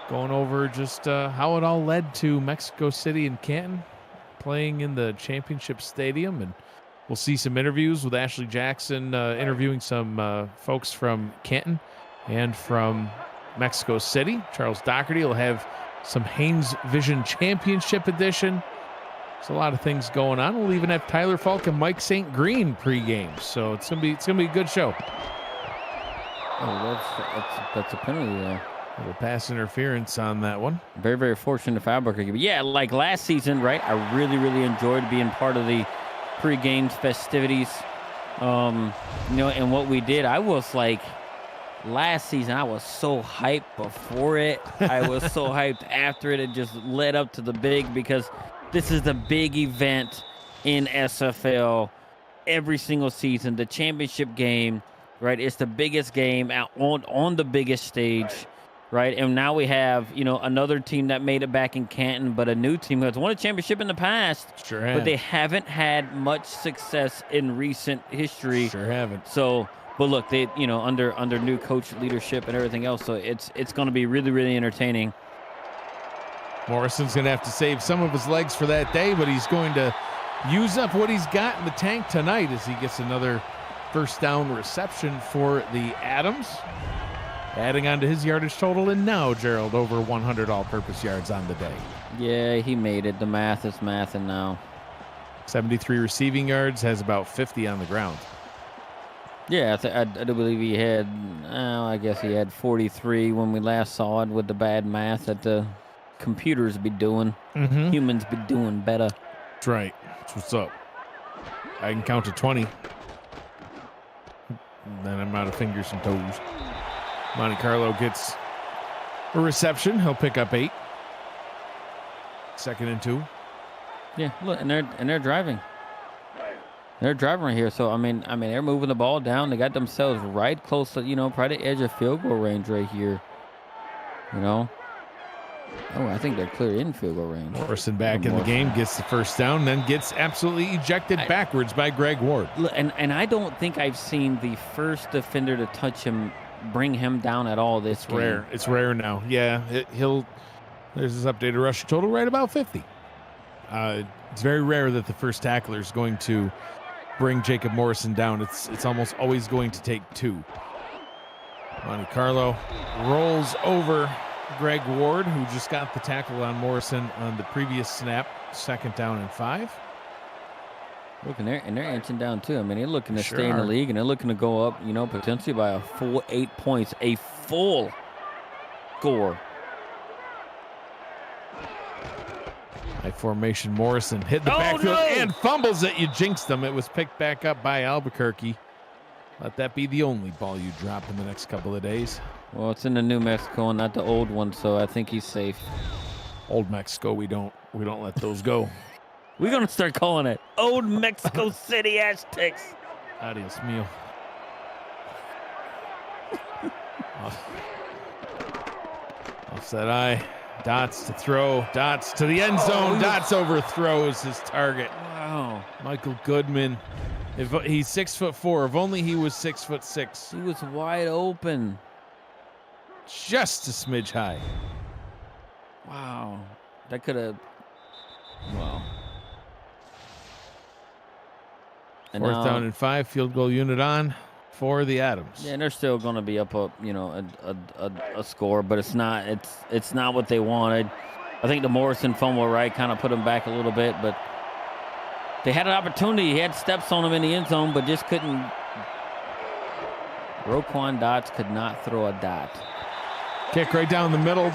[SPEAKER 1] going over just how it all led to Mexico City and Canton playing in the championship stadium. And we'll see some interviews with Ashley Jackson interviewing some folks from Canton and from Mexico City. Charles Dougherty will have some Haynes Vision Championship edition. There's a lot of things going on. We'll even have Tyler Falk and Mike St. Green pregame, so it's gonna be a good show.
[SPEAKER 2] Oh, that's a penalty there.
[SPEAKER 1] Little pass interference on that one.
[SPEAKER 2] Very, very fortunate for Albuquerque. But yeah, like last season, right? I really, really enjoyed being part of the pre-game festivities. And what we did, I was like, last season, I was so hyped before it. I was so hyped after it. It just led up to the big, because this is the big event in SFL every single season. The championship game, right? It's the biggest game out on the biggest stage, right? And now we have, another team that made it back in Canton, but a new team that's won a championship in the past.
[SPEAKER 1] Sure have.
[SPEAKER 2] But they haven't had much success in recent history.
[SPEAKER 1] Sure haven't.
[SPEAKER 2] So, but look, they, under new coach leadership and everything else, so it's going to be really, really entertaining.
[SPEAKER 1] Morrison's going to have to save some of his legs for that day, but he's going to use up what he's got in the tank tonight as he gets another first down reception for the Adams. Adding on to his yardage total, and now Gerald over 100 all-purpose yards on the day.
[SPEAKER 2] Yeah, he made it. The math is mathing now.
[SPEAKER 1] 73 receiving yards, has about 50 on the ground.
[SPEAKER 2] Yeah, I do believe he had, I guess he had 43 when we last saw it, with the bad math that the computers be doing.
[SPEAKER 1] Mm-hmm.
[SPEAKER 2] Humans be doing better.
[SPEAKER 1] That's right. That's what's up. I can count to 20. Then I'm out of fingers and toes. Monte Carlo gets a reception. He'll pick up 8. 2nd and 2.
[SPEAKER 2] Yeah, look, and they're driving. They're driving right here. So I mean, they're moving the ball down. They got themselves right close to, probably the edge of field goal range right here. Oh, I think they're clear in field goal range.
[SPEAKER 1] Morrison back in the game, gets the first down, then gets absolutely ejected backwards by Greg Ward.
[SPEAKER 2] And I don't think I've seen the first defender to touch him bring him down at all this game.
[SPEAKER 1] Rare. It's rare now. Yeah, there's his updated rushing total right about 50. It's very rare that the first tackler is going to bring Jacob Morrison down. It's almost always going to take 2. Monte Carlo rolls over Greg Ward, who just got the tackle on Morrison on the previous snap. 2nd down and 5.
[SPEAKER 2] Look, and they're inching down too. I mean, they're looking to
[SPEAKER 1] Sure
[SPEAKER 2] stay in the
[SPEAKER 1] are.
[SPEAKER 2] league, and they're looking to go up, potentially by a full 8 points, a full score.
[SPEAKER 1] High formation, Morrison hit the backfield and fumbles it. You jinxed them. It was picked back up by Albuquerque. Let that be the only ball you drop in the next couple of days.
[SPEAKER 2] Well, it's in the New Mexico and not the old one, so I think he's safe.
[SPEAKER 1] Old Mexico, we don't let those go.
[SPEAKER 2] We're going to start calling it Old Mexico City Aztecs.
[SPEAKER 1] Adios, mio. Offset eye. Dots to throw. Dots to the end zone. Dots overthrows his target.
[SPEAKER 2] Wow.
[SPEAKER 1] Michael Goodman. If he's 6'4", if only he was 6'6".
[SPEAKER 2] He was wide open.
[SPEAKER 1] Just a smidge high.
[SPEAKER 2] Wow. That could have. Wow. And
[SPEAKER 1] 4th down and 5. Field goal unit on for the Adams.
[SPEAKER 2] Yeah, and they're still going to be up a score, but it's not what they wanted. I think the Morrison fumble, right, kind of put them back a little bit, but they had an opportunity. He had steps on him in the end zone, but just couldn't. Roquan Dots could not throw a dot.
[SPEAKER 1] Kick right down the middle.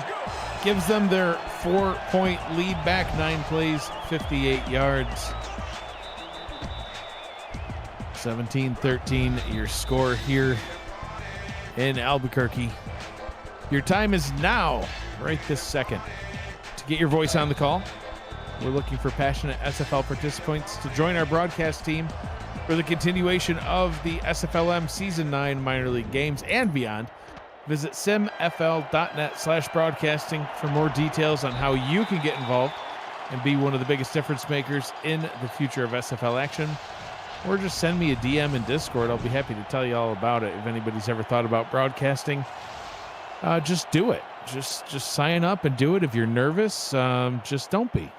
[SPEAKER 1] Gives them their 4-point lead back. 9 plays, 58 yards. 17-13, your score here in Albuquerque. Your time is now, right this second. To get your voice on the call, we're looking for passionate SFL participants to join our broadcast team for the continuation of the SFLm Season 9 minor league games and beyond. Visit simfl.net/broadcasting for more details on how you can get involved and be one of the biggest difference makers in the future of SFL action. Or just send me a DM in Discord. I'll be happy to tell you all about it. If anybody's ever thought about broadcasting, just do it. Just sign up and do it. If you're nervous, just don't be.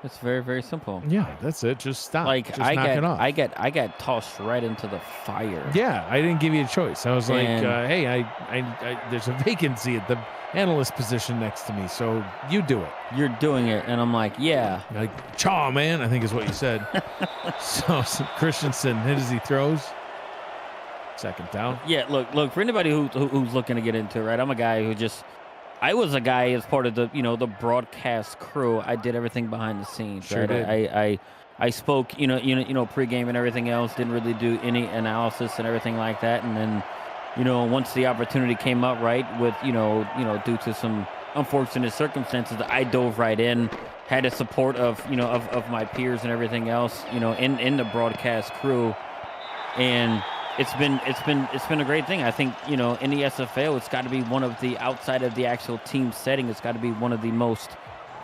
[SPEAKER 2] It's very, very simple.
[SPEAKER 1] Yeah, that's it. Just stop.
[SPEAKER 2] Like
[SPEAKER 1] just knock it off.
[SPEAKER 2] I got tossed right into the fire.
[SPEAKER 1] Yeah, I didn't give you a choice. I was like,
[SPEAKER 2] And-
[SPEAKER 1] hey, I there's a vacancy at the analyst position next to me, so you do it.
[SPEAKER 2] You're doing it, and I'm like, yeah.
[SPEAKER 1] Like, chaw, man, I think is what you said. So Christensen hit as he throws. Second down.
[SPEAKER 2] Yeah, look. For anybody who's looking to get into it, right? I'm a guy who I was a guy as part of the the broadcast crew. I did everything behind the scenes.
[SPEAKER 1] Sure
[SPEAKER 2] right?
[SPEAKER 1] did.
[SPEAKER 2] I spoke, pregame and everything else. Didn't really do any analysis and everything like that. And then, once the opportunity came up, right, with due to some unfortunate circumstances, I dove right in. Had the support of of my peers and everything else, in the broadcast crew, and it's been a great thing. I think in the SFL, it's got to be one of the, outside of the actual team setting, it's got to be one of the most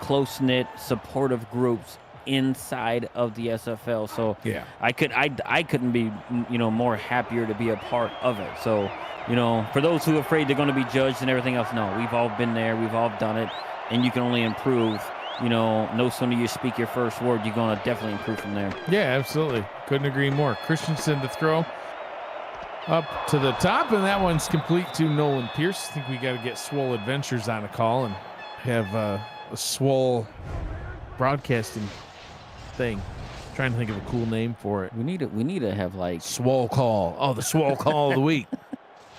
[SPEAKER 2] close-knit, supportive groups inside of the SFL. So
[SPEAKER 1] yeah,
[SPEAKER 2] I couldn't be more happier to be a part of it. So for those who are afraid they're going to be judged and everything else, no, we've all been there, we've all done it, and you can only improve. No sooner you speak your first word, you're going to definitely improve from there.
[SPEAKER 1] Yeah, absolutely. Couldn't agree more. Christensen to throw up to the top, and that one's complete to Nolan Pierce. I think we got to get Swole Adventures on a call and have a Swole broadcasting thing. Trying to think of a cool name for it.
[SPEAKER 2] We need to have like
[SPEAKER 1] Swole Call. Oh, the Swole Call of the week.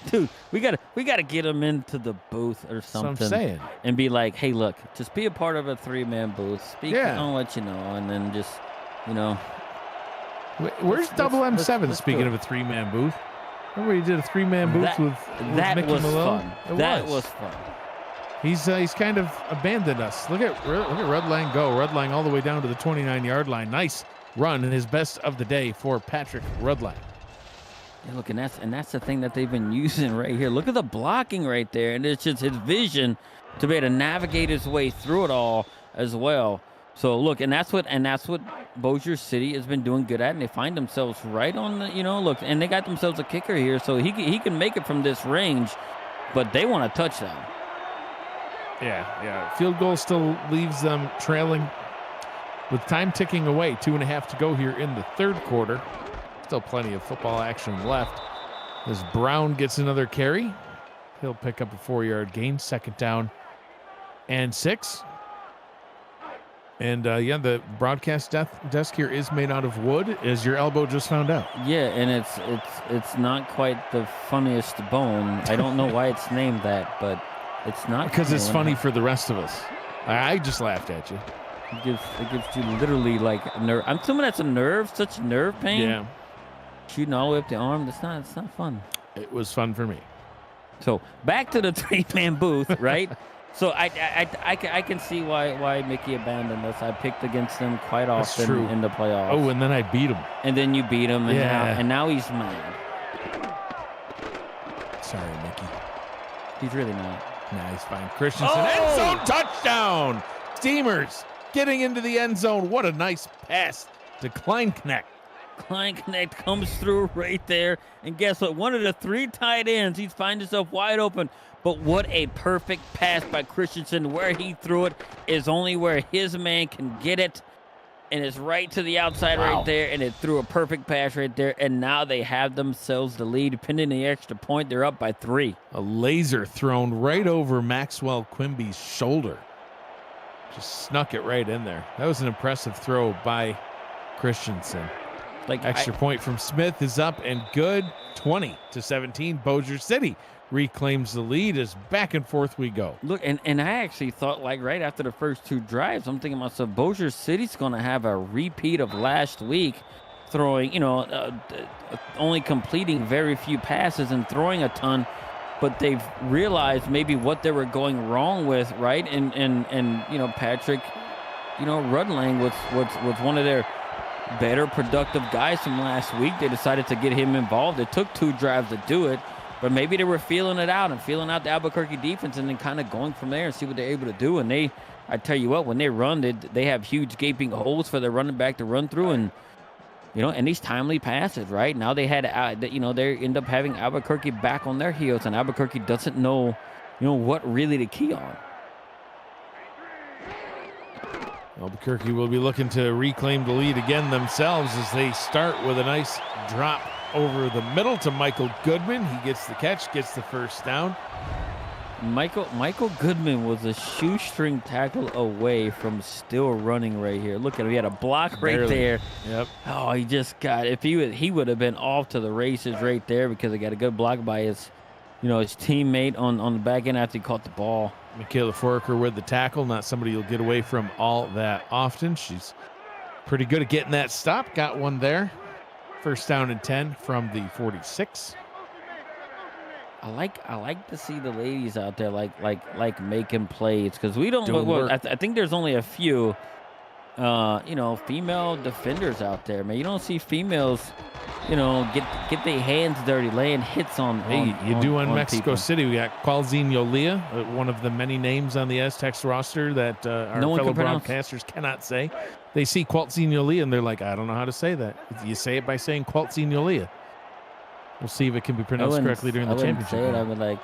[SPEAKER 2] Dude, we gotta get him into the booth or something.
[SPEAKER 1] That's what I'm saying.
[SPEAKER 2] And be like, hey, look, just be a part of a 3-man booth. Speak, I'll let you know, and then just,
[SPEAKER 1] Where's Double M7?
[SPEAKER 2] let's
[SPEAKER 1] Speaking of a 3-man booth, remember he did a 3-man booth with
[SPEAKER 2] that
[SPEAKER 1] Mickey
[SPEAKER 2] was
[SPEAKER 1] Malone?
[SPEAKER 2] fun. That was fun.
[SPEAKER 1] He's kind of abandoned us. Look at Rudlang go. Rudlang all the way down to the 29-yard line. Nice run, and his best of the day for Patrick Rudlang.
[SPEAKER 2] Yeah, look, and that's the thing that they've been using right here. Look at the blocking right there, and it's just his vision to be able to navigate his way through it all as well. So look, and that's what Bossier City has been doing good at, and they find themselves right on the look, and they got themselves a kicker here, so he can make it from this range, but they want a touchdown.
[SPEAKER 1] Yeah. Field goal still leaves them trailing with time ticking away. 2.5 to go here in the third quarter. Still plenty of football action left. As Brown gets another carry, he'll pick up a 4-yard gain. Second down and 6. And the broadcast desk here is made out of wood, as your elbow just found out.
[SPEAKER 2] Yeah, and it's not quite the funniest bone. I don't know why it's named that, but it's not,
[SPEAKER 1] because it's funny for the rest of us. I just laughed at you.
[SPEAKER 2] It gives you literally like a nerve. I'm assuming that's a nerve, such nerve pain.
[SPEAKER 1] Yeah.
[SPEAKER 2] Shooting all the way up the arm. It's not fun.
[SPEAKER 1] It was fun for me.
[SPEAKER 2] So back to the 3-man booth, right? So I can see why Mickey abandoned us. I picked against him quite often in the playoffs.
[SPEAKER 1] Oh, and then I beat him.
[SPEAKER 2] And then you beat him, and now he's mad.
[SPEAKER 1] Sorry, Mickey.
[SPEAKER 2] He's really not.
[SPEAKER 1] Nah, he's fine. Christensen, end zone touchdown. Steamers getting into the end zone. What a nice pass to Kleinknecht.
[SPEAKER 2] Kleinknecht comes through right there, and guess what? One of the 3 tight ends, he's finds himself wide open. But what a perfect pass by Christensen. Where he threw it is only where his man can get it, and it's right to the outside right there, and it threw a perfect pass right there, and now they have themselves the lead. Pending the extra point, they're up by 3.
[SPEAKER 1] A laser thrown right over Maxwell Quimby's shoulder. Just snuck it right in there. That was an impressive throw by Christensen. Extra point from Smith is up and good. 20-17. Bossier City reclaims the lead as back and forth we go.
[SPEAKER 2] Look, and I actually thought, like, right after the first 2 drives, I'm thinking to myself, Bossier City's going to have a repeat of last week, throwing, only completing very few passes and throwing a ton, but they've realized maybe what they were going wrong with, right? And Patrick, Rudlang was one of their better productive guys from last week. They decided to get him involved. It took 2 drives to do it, but maybe they were feeling it out and feeling out the Albuquerque defense and then kind of going from there and see what they're able to do. And I tell you what, when they run, they have huge gaping holes for their running back to run through, and and these timely passes, right? Now they had, they end up having Albuquerque back on their heels, and Albuquerque doesn't know, what really to key on.
[SPEAKER 1] Albuquerque will be looking to reclaim the lead again themselves as they start with a nice drop over the middle to Michael Goodman. He gets the catch, gets the first down.
[SPEAKER 2] Michael Goodman was a shoestring tackle away from still running right here. Look at him. He had a block right
[SPEAKER 1] Barely.
[SPEAKER 2] there.
[SPEAKER 1] Yep.
[SPEAKER 2] Oh, he just got. If he would have been off to the races right there because he got a good block by his teammate on the back end after he caught the ball.
[SPEAKER 1] Michaela Foraker with the tackle. Not somebody you'll get away from all that often. She's pretty good at getting that stop. Got one there. First down and 10 from the 46.
[SPEAKER 2] I like to see the ladies out there like making plays because we don't.
[SPEAKER 1] Doing work.
[SPEAKER 2] I think there's only a few, female defenders out there. Man, you don't see females, get their hands dirty, laying hits on.
[SPEAKER 1] Hey, you do on Mexico
[SPEAKER 2] people.
[SPEAKER 1] City. We got Qualzine Yolia, one of the many names on the Aztecs roster that our
[SPEAKER 2] No one
[SPEAKER 1] fellow
[SPEAKER 2] can pronounce.
[SPEAKER 1] broadcasters cannot say. They see Qualzine Yolia and they're like, I don't know how to say that. You say it by saying Qualzine Yolia. We'll see if it can be pronounced correctly during the championship.
[SPEAKER 2] Say it. I would like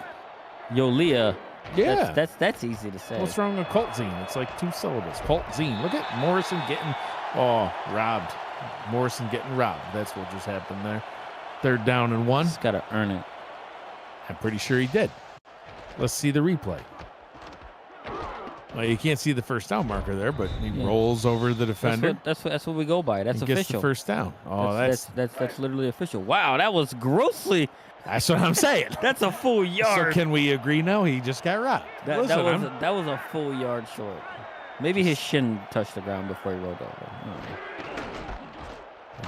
[SPEAKER 2] Yolia.
[SPEAKER 1] Yeah.
[SPEAKER 2] That's easy to say.
[SPEAKER 1] What's wrong with Coltzine? It's like 2 syllables. Coltzine. Look at Morrison getting robbed. Morrison getting robbed. That's what just happened there. Third down and 1.
[SPEAKER 2] Just gotta earn it.
[SPEAKER 1] I'm pretty sure he did. Let's see the replay. Well, you can't see the first down marker there, but he rolls over the defender.
[SPEAKER 2] That's what we go by. That's
[SPEAKER 1] and
[SPEAKER 2] official.
[SPEAKER 1] Gets the first down. Oh,
[SPEAKER 2] that's literally official. Wow, that was grossly.
[SPEAKER 1] That's what I'm saying.
[SPEAKER 2] That's a full yard.
[SPEAKER 1] So can we agree now? He just got robbed.
[SPEAKER 2] That was a full yard short. Maybe his shin touched the ground before he rolled over.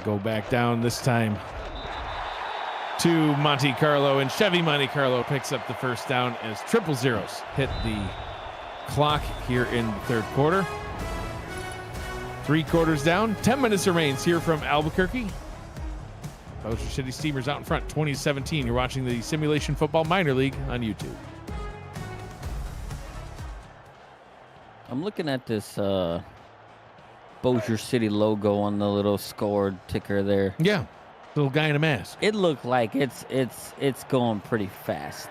[SPEAKER 1] Go back down this time to Monte Carlo, and Chevy Monte Carlo picks up the first down as 000s hit the clock here in the third quarter. 3 quarters down, 10 minutes remains here from Albuquerque. Bossier City Steamers out in front, 2017. You're watching the Simulation Football Minor League on YouTube.
[SPEAKER 2] I'm looking at this Bossier City logo on the little score ticker there.
[SPEAKER 1] Yeah, little guy in a mask.
[SPEAKER 2] It looked like it's going pretty fast.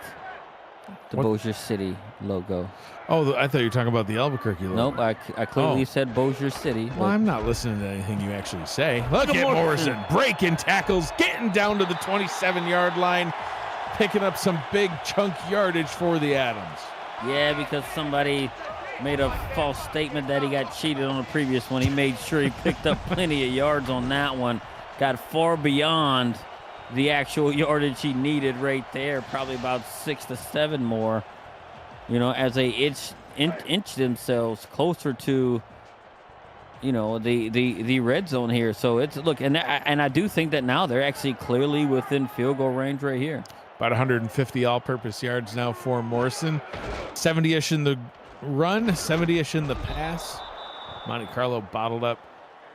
[SPEAKER 2] The Bossier City logo.
[SPEAKER 1] Oh, I thought you were talking about the Albuquerque logo.
[SPEAKER 2] Nope, I clearly said Bossier City.
[SPEAKER 1] Well, I'm not listening to anything you actually say. Look at Morrison breaking tackles, getting down to the 27-yard line, picking up some big chunk yardage for the Adams.
[SPEAKER 2] Yeah, because somebody made a false statement that he got cheated on the previous one. He made sure he picked up plenty of yards on that one. Got far beyond the actual yardage he needed right there, probably about 6 to 7 more. As they inch themselves closer to, the red zone here. So and I do think that now they're actually clearly within field goal range right here.
[SPEAKER 1] About 150 all-purpose yards now for Morrison. 70-ish in the run, 70-ish in the pass. Monte Carlo bottled up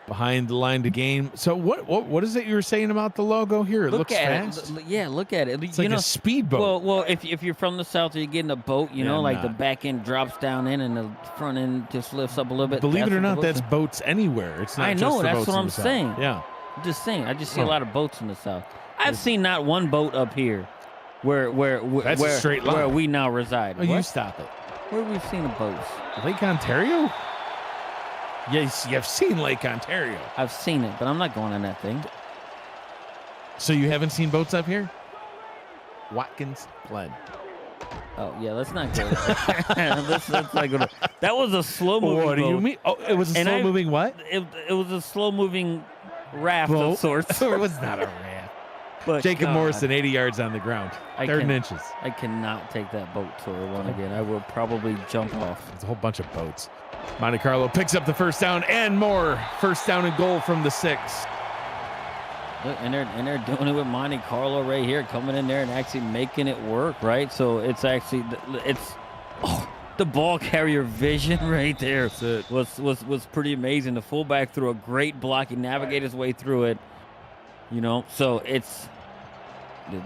[SPEAKER 1] behind the line to gain. So what is it you were saying about the logo here? It looks fast.
[SPEAKER 2] Yeah, look at it.
[SPEAKER 1] It's like a speedboat.
[SPEAKER 2] Well, if you're from the south, you get in a boat. The back end drops down in and the front end just lifts up a little bit.
[SPEAKER 1] Believe it or not, that's boats anywhere. It's not.
[SPEAKER 2] I know.
[SPEAKER 1] Just the
[SPEAKER 2] That's
[SPEAKER 1] boats
[SPEAKER 2] what
[SPEAKER 1] in
[SPEAKER 2] I'm
[SPEAKER 1] the south.
[SPEAKER 2] saying.
[SPEAKER 1] Yeah.
[SPEAKER 2] I'm just saying. I just see a lot of boats in the south. I've seen not one boat up here, where
[SPEAKER 1] That's a straight line.
[SPEAKER 2] where we now reside.
[SPEAKER 1] Oh, you stop it.
[SPEAKER 2] Where we've seen the boats?
[SPEAKER 1] Lake Ontario? Yes, you've seen Lake Ontario.
[SPEAKER 2] I've seen it, but I'm not going on that thing.
[SPEAKER 1] So you haven't seen boats up here? Watkins Glen.
[SPEAKER 2] Oh, yeah, let's not go there. Let's not go there. That was a slow-moving
[SPEAKER 1] What do you
[SPEAKER 2] boat.
[SPEAKER 1] mean? Oh, it was a slow-moving what?
[SPEAKER 2] It was a slow-moving raft
[SPEAKER 1] Boat?
[SPEAKER 2] of sorts.
[SPEAKER 1] It was not a raft.
[SPEAKER 2] But
[SPEAKER 1] Jacob
[SPEAKER 2] God,
[SPEAKER 1] Morrison, 80 yards on the ground. Third and inches.
[SPEAKER 2] I cannot take that boat tour one again. I will probably jump off.
[SPEAKER 1] It's a whole bunch of boats. Monte Carlo picks up the first down and more. First down and goal from the 6.
[SPEAKER 2] Look, and they're doing it with Monte Carlo right here, coming in there and actually making it work, right? So it's actually the ball carrier vision right there was pretty amazing. The fullback threw a great block. He navigated his way through it. So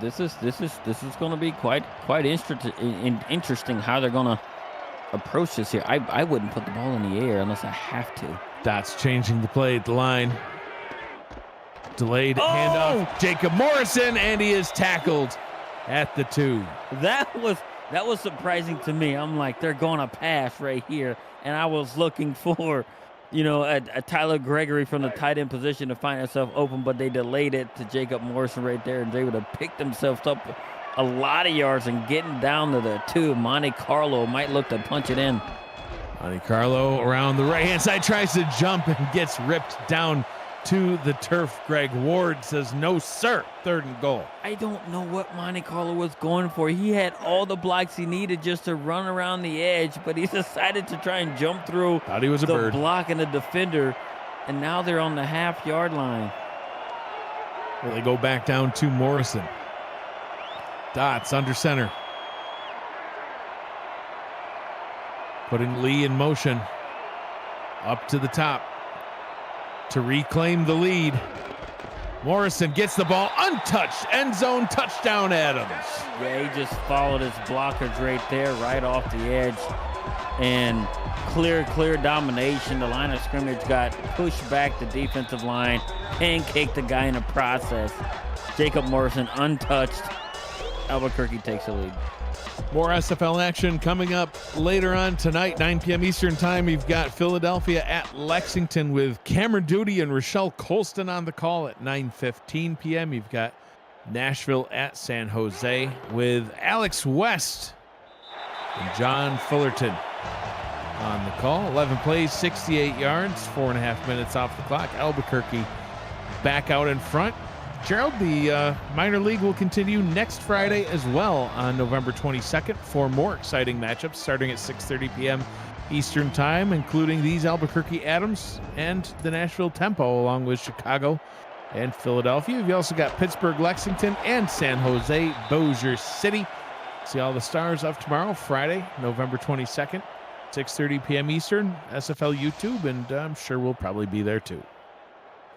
[SPEAKER 2] this is going to be quite interesting how they're going to approach this here. I wouldn't put the ball in the air unless I have to.
[SPEAKER 1] That's changing the play at the line. Delayed handoff. Jacob Morrison, and he is tackled at the 2.
[SPEAKER 2] That was surprising to me. I'm like, they're going to pass right here, and I was looking for, a Tyler Gregory from the tight end position to find himself open, but they delayed it to Jacob Morrison right there, and they would have picked themselves up a lot of yards and getting down to the 2. Monte Carlo might look to punch it in.
[SPEAKER 1] Monte Carlo around the right-hand side, tries to jump and gets ripped down to the turf. Greg Ward says, no, sir. 3rd and goal.
[SPEAKER 2] I don't know what Monte Carlo was going for. He had all the blocks he needed just to run around the edge, but he decided to try and jump through
[SPEAKER 1] Thought he was a
[SPEAKER 2] the
[SPEAKER 1] bird.
[SPEAKER 2] block and the defender, and now they're on the half-yard line.
[SPEAKER 1] Well, they go back down to Morrison. Dots under center. Putting Lee in motion. Up to the top to reclaim the lead. Morrison gets the ball untouched. End zone touchdown, Adams.
[SPEAKER 2] Yeah, he just followed his blockers right there, right off the edge. And clear domination. The line of scrimmage got pushed back the defensive line, pancaked the guy in the process. Jacob Morrison untouched. Albuquerque takes the lead.
[SPEAKER 1] More SFL action coming up later on tonight, 9 p.m. Eastern time. You've got Philadelphia at Lexington with Cameron Duty and Rochelle Colston on the call at 9:15 p.m. You've got Nashville at San Jose with Alex West and John Fullerton on the call. 11 plays, 68 yards, 4.5 minutes off the clock. Albuquerque back out in front. Gerald, the minor league will continue next Friday as well on November 22nd for more exciting matchups starting at 6:30 p.m. Eastern time, including these Albuquerque Adams and the Nashville Tempo, along with Chicago and Philadelphia. You've also got Pittsburgh, Lexington, and San Jose, Bossier City. See all the stars of tomorrow, Friday, November 22nd, 6:30 p.m. Eastern, SFL YouTube, and I'm sure we'll probably be there too.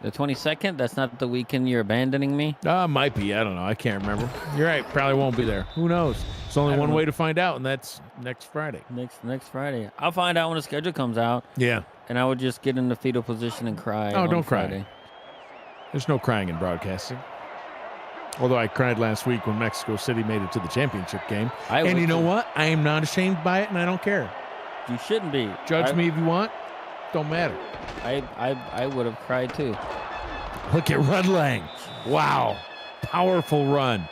[SPEAKER 2] The 22nd? That's not the weekend you're abandoning me?
[SPEAKER 1] Might be. I don't know. I can't remember. You're right. Probably won't be there. Who knows? It's only one way to find out, and that's next Friday.
[SPEAKER 2] Next Friday. I'll find out when the schedule comes out.
[SPEAKER 1] Yeah.
[SPEAKER 2] And I would just get in the fetal position and cry.
[SPEAKER 1] Oh, don't
[SPEAKER 2] Friday.
[SPEAKER 1] cry. There's no crying in broadcasting. Although I cried last week when Mexico City made it to the championship game. And you know what? I am not ashamed by it, and I don't care.
[SPEAKER 2] You shouldn't be.
[SPEAKER 1] Judge me if you want. Don't matter.
[SPEAKER 2] I would have cried too.
[SPEAKER 1] Look at Rudlang. Wow. Powerful run.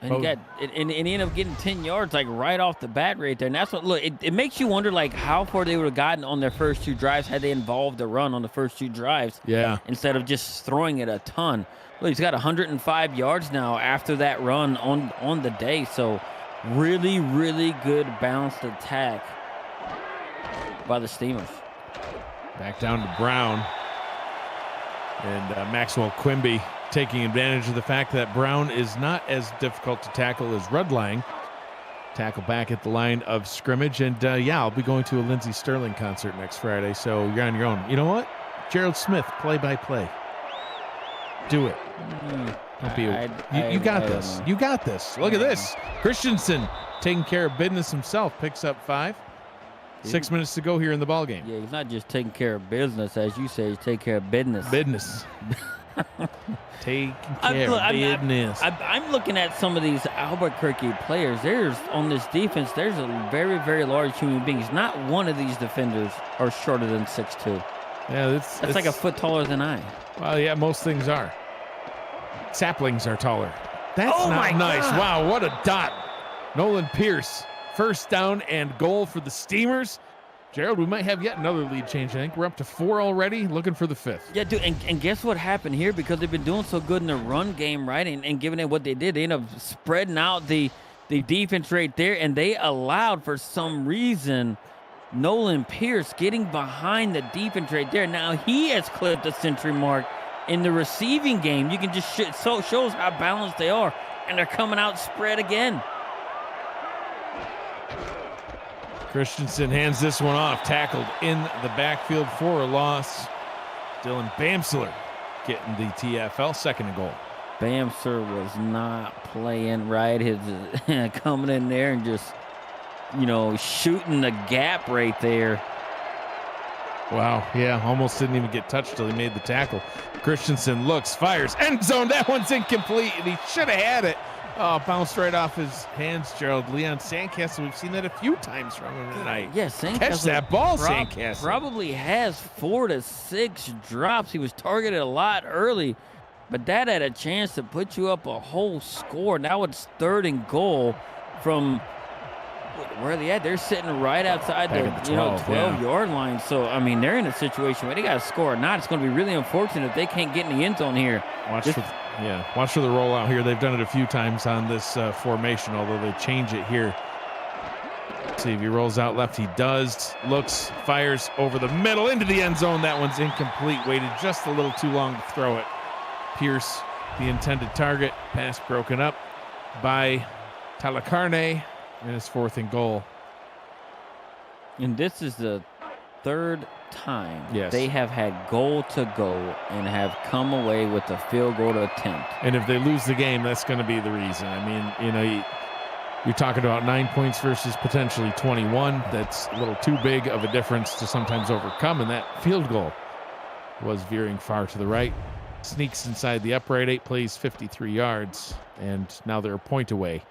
[SPEAKER 2] And he ended up getting 10 yards like right off the bat right there. And that's what, look, it makes you wonder like how far they would have gotten on their first 2 drives had they involved the run on the first 2 drives.
[SPEAKER 1] Yeah.
[SPEAKER 2] Instead of just throwing it a ton. Look, he's got 105 yards now after that run on the day. So really, really good balanced attack by the Steamers.
[SPEAKER 1] Back down to Brown. And Maxwell Quimby taking advantage of the fact that Brown is not as difficult to tackle as Rudlang. Tackle back at the line of scrimmage. And, I'll be going to a Lindsey Sterling concert next Friday, so you're on your own. You know what? Gerald Smith, play-by-play. Do it. Don't be you got this. You got this. Look at this. Christensen taking care of business himself. Picks up 5. 6 minutes to go here in the ballgame.
[SPEAKER 2] Yeah, he's not just taking care of business, as you say, he's taking care of business.
[SPEAKER 1] Taking care of business.
[SPEAKER 2] I'm looking at some of these Albuquerque players. There's on this defense, there's a very, very large human beings. Not one of these defenders are shorter than 6'2".
[SPEAKER 1] Yeah,
[SPEAKER 2] that's like a foot taller than I.
[SPEAKER 1] Well, yeah, most things are. Saplings are taller. That's not nice. God. Wow, what a dot. Nolan Pierce. First down and goal for the Steamers. Gerald, we might have yet another lead change. I think we're up to 4 already, looking for the 5th.
[SPEAKER 2] Yeah, dude, and guess what happened here? Because they've been doing so good in the run game, right? And given it what they did, they ended up spreading out the defense right there, and they allowed, for some reason, Nolan Pierce getting behind the defense right there. Now he has clipped the century mark in the receiving game. You can just shows how balanced they are, and they're coming out spread again.
[SPEAKER 1] Christensen hands this one off, tackled in the backfield for a loss. Dylan Bamsler getting the TFL, 2nd and goal.
[SPEAKER 2] Bamsler was not playing right. His coming in there and just, shooting the gap right there.
[SPEAKER 1] Wow, yeah, almost didn't even get touched till he made the tackle. Christensen looks, fires, end zone. That one's incomplete, and he should have had it. Oh, bounced right off his hands, Gerald. Leon Sandcastle, we've seen that a few times from him tonight.
[SPEAKER 2] Yeah, Sandcastle.
[SPEAKER 1] Catch that ball, Sandcastle.
[SPEAKER 2] Probably has 4 to 6 drops. He was targeted a lot early. But that had a chance to put you up a whole score. Now it's 3rd and goal from where are they at? They're sitting right outside the 12-yard line. So, I mean, they're in a situation where they got to score or not. It's going to be really unfortunate if they can't get in the end zone here.
[SPEAKER 1] Watch for the rollout here. They've done it a few times on this formation, although they change it here. See if he rolls out left. He does. Looks, fires over the middle into the end zone. That one's incomplete. Waited just a little too long to throw it. Pierce, the intended target. Pass broken up by Talacarne, and it's 4th and goal.
[SPEAKER 2] And this is the 3rd time
[SPEAKER 1] Yes.
[SPEAKER 2] they have had goal to go and have come away with a field goal to attempt.
[SPEAKER 1] And if they lose the game, that's going to be the reason. I mean, you're talking about 9 points versus potentially 21. That's a little too big of a difference to sometimes overcome, and that field goal was veering far to the right. Sneaks inside the upright, 8 plays, 53 yards, and now they're a point away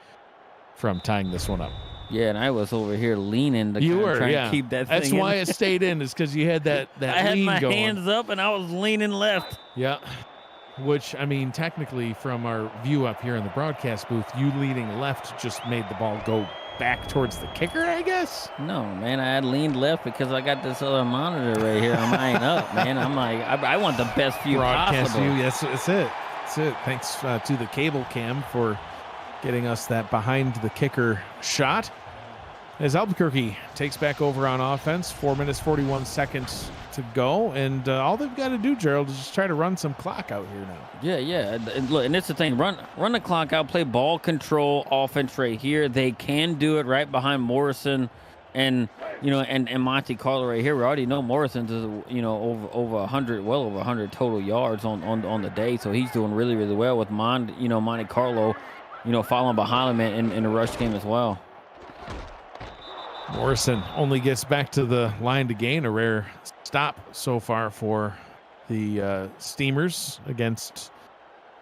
[SPEAKER 1] from tying this one up.
[SPEAKER 2] Yeah, and I was over here leaning to try and keep that thing
[SPEAKER 1] That's why it stayed in, is because you had that
[SPEAKER 2] I had
[SPEAKER 1] lean
[SPEAKER 2] my
[SPEAKER 1] going.
[SPEAKER 2] hands up, and I was leaning left.
[SPEAKER 1] Yeah. Which, I mean, technically from our view up here in the broadcast booth, you leaning left just made the ball go back towards the kicker, I guess?
[SPEAKER 2] No, man, I had leaned left because I got this other monitor right here. I'm eyeing up, man. I'm like, I want the best view
[SPEAKER 1] Broadcast
[SPEAKER 2] possible.
[SPEAKER 1] view, yes, that's it. That's it. Thanks to the cable cam for getting us that behind the kicker shot. As Albuquerque takes back over on offense, 4 minutes, 41 seconds to go. And all they've got to do, Gerald, is just try to run some clock out here now.
[SPEAKER 2] Yeah. And look, and that's the thing. Run the clock out, play ball control offense right here. They can do it right behind Morrison and Monte Carlo right here. We already know Morrison's is, over 100, well over 100 total yards on the day. So he's doing really, really well with Monte Carlo, following behind him in the rush game as well.
[SPEAKER 1] Morrison only gets back to the line to gain, a rare stop so far for the Steamers against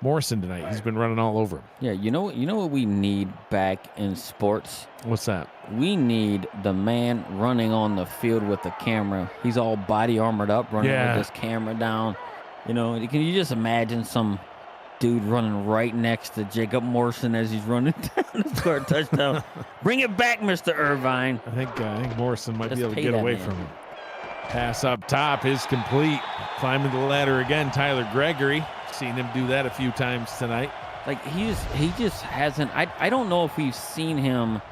[SPEAKER 1] Morrison tonight. He's been running all over him.
[SPEAKER 2] Yeah, you know what we need back in sports?
[SPEAKER 1] What's that?
[SPEAKER 2] We need the man running on the field with the camera. He's all body armored up, running with this camera down. Can you just imagine some dude running right next to Jacob Morrison as he's running down to score a touchdown? Bring it back, Mr. Irvine.
[SPEAKER 1] I think Morrison might be able to
[SPEAKER 2] pay
[SPEAKER 1] get
[SPEAKER 2] that
[SPEAKER 1] away
[SPEAKER 2] man.
[SPEAKER 1] from him. Pass up top is complete. Climbing the ladder again, Tyler Gregory. Seen him do that a few times tonight.
[SPEAKER 2] Like he just hasn't. I don't know if we've seen him,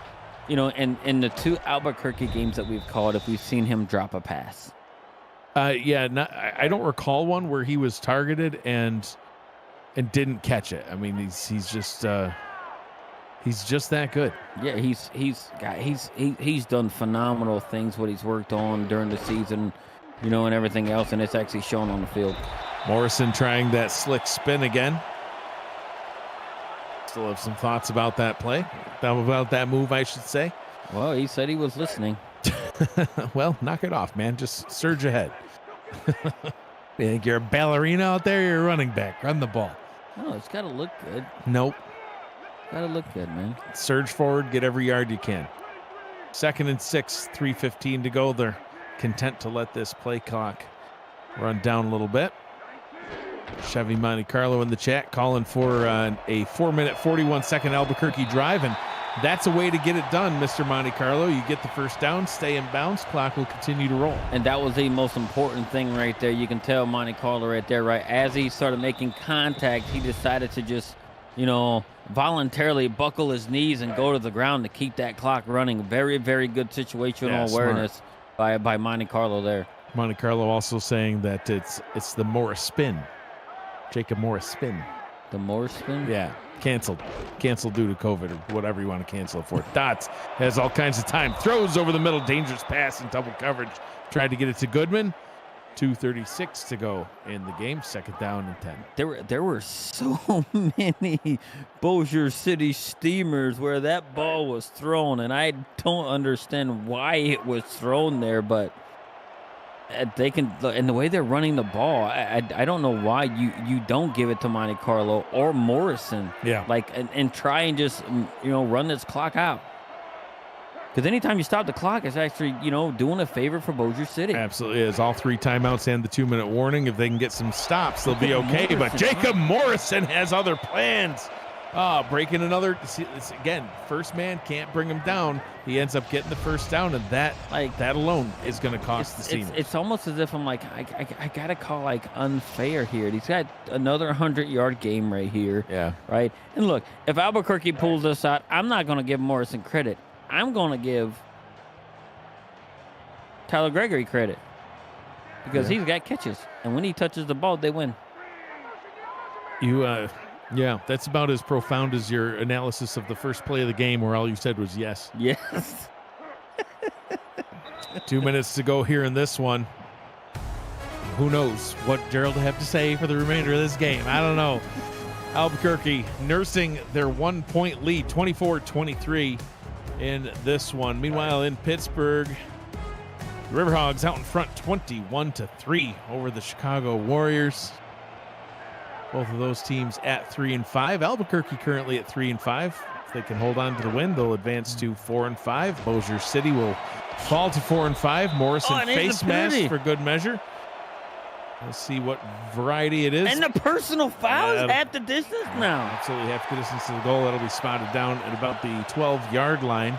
[SPEAKER 2] in the 2 Albuquerque games that we've called, if we've seen him drop a pass.
[SPEAKER 1] I don't recall one where he was targeted and didn't catch it. I mean, he's just that good.
[SPEAKER 2] Yeah, he's done phenomenal things. What he's worked on during the season, and everything else, and it's actually shown on the field.
[SPEAKER 1] Morrison trying that slick spin again. Still have some thoughts about that play, about that move, I should say.
[SPEAKER 2] Well, he said he was listening.
[SPEAKER 1] Well, knock it off, man. Just surge ahead. You think you're a ballerina out there? You're a running back. Run the ball.
[SPEAKER 2] No, it's got to look good.
[SPEAKER 1] Nope.
[SPEAKER 2] Got to look good, man.
[SPEAKER 1] Surge forward. Get every yard you can. 2nd and 6, 3:15 to go. They're content to let this play clock run down a little bit. Chevy Monte Carlo in the chat calling for a 4 minute, 41 second Albuquerque drive. And that's a way to get it done, Mr. Monte Carlo. You get the first down, stay in bounds, clock will continue to roll.
[SPEAKER 2] And that was the most important thing right there. You can tell Monte Carlo right there, right? As he started making contact, he decided to just, voluntarily buckle his knees and go to the ground to keep that clock running. Very, very good situational awareness by Monte Carlo there.
[SPEAKER 1] Monte Carlo also saying that it's the Morris spin. Jacob Morris spin.
[SPEAKER 2] The Morris spin?
[SPEAKER 1] Yeah. Canceled due to COVID or whatever you want to cancel it for. Dots has all kinds of time. Throws over the middle. Dangerous pass in double coverage. Tried to get it to Goodman. 2:36 to go in the game. 2nd down and 10.
[SPEAKER 2] There were so many Bossier City Steamers where that ball was thrown, and I don't understand why it was thrown there, but they can, and the way they're running the ball, I don't know why you don't give it to Monte Carlo or Morrison.
[SPEAKER 1] Yeah.
[SPEAKER 2] And try and just, run this clock out. Because anytime you stop the clock, it's actually, doing a favor for Bossier City.
[SPEAKER 1] Absolutely is. All 3 timeouts and the 2-minute warning. If they can get some stops, they'll be okay. But Jacob Morrison has other plans. Breaking another. Again, first man can't bring him down. He ends up getting the first down, and that alone is going to cost the Steamers.
[SPEAKER 2] It's almost as if I'm like, I got to call unfair here. He's got another 100-yard game right here.
[SPEAKER 1] Yeah.
[SPEAKER 2] Right? And look, if Albuquerque pulls this out, I'm not going to give Morrison credit. I'm going to give Tyler Gregory credit because he's got catches. And when he touches the ball, they win.
[SPEAKER 1] Yeah, that's about as profound as your analysis of the first play of the game where all you said was yes.
[SPEAKER 2] Yes.
[SPEAKER 1] 2 minutes to go here in this one. Who knows what Gerald will have to say for the remainder of this game. I don't know. Albuquerque nursing their 1-point lead, 24-23 in this one. Meanwhile, in Pittsburgh, the Riverhogs out in front 21-3 over the Chicago Warriors. Both of those teams at 3-5. Albuquerque currently at 3-5. If they can hold on to the win, they'll advance to 4-5. Bossier City will fall to 4-5. Morrison face mask for good measure. Let's see what variety it is.
[SPEAKER 2] And the personal foul is at the distance now.
[SPEAKER 1] Absolutely half the distance to the goal. That'll be spotted down at about the 12-yard line.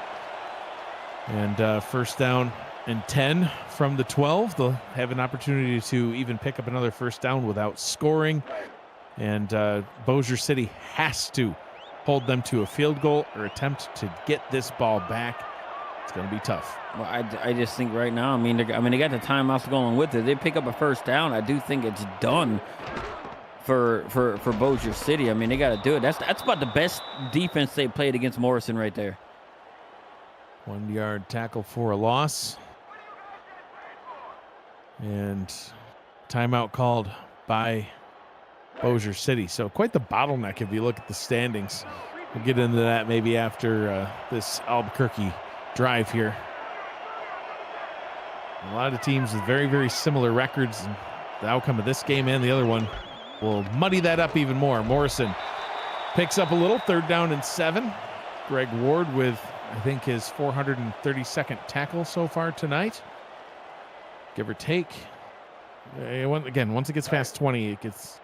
[SPEAKER 1] And first down and 10 from the 12. They'll have an opportunity to even pick up another first down without scoring. And Bossier City has to hold them to a field goal or attempt to get this ball back. It's going to be tough.
[SPEAKER 2] Well, I just think right now, they got the timeouts going with it. They pick up a first down. I do think it's done for Bossier City. They got to do it. That's about the best defense they played against Morrison right there.
[SPEAKER 1] 1-yard tackle for a loss. And timeout called by Bossier City. So quite the bottleneck if you look at the standings. We'll get into that maybe after this Albuquerque drive here. A lot of teams with very, very similar records. And the outcome of this game and the other one will muddy that up even more. Morrison picks up a little, 3rd down and 7. Greg Ward with, I think, his 432nd tackle so far tonight, give or take. Again, once it gets past 20, it gets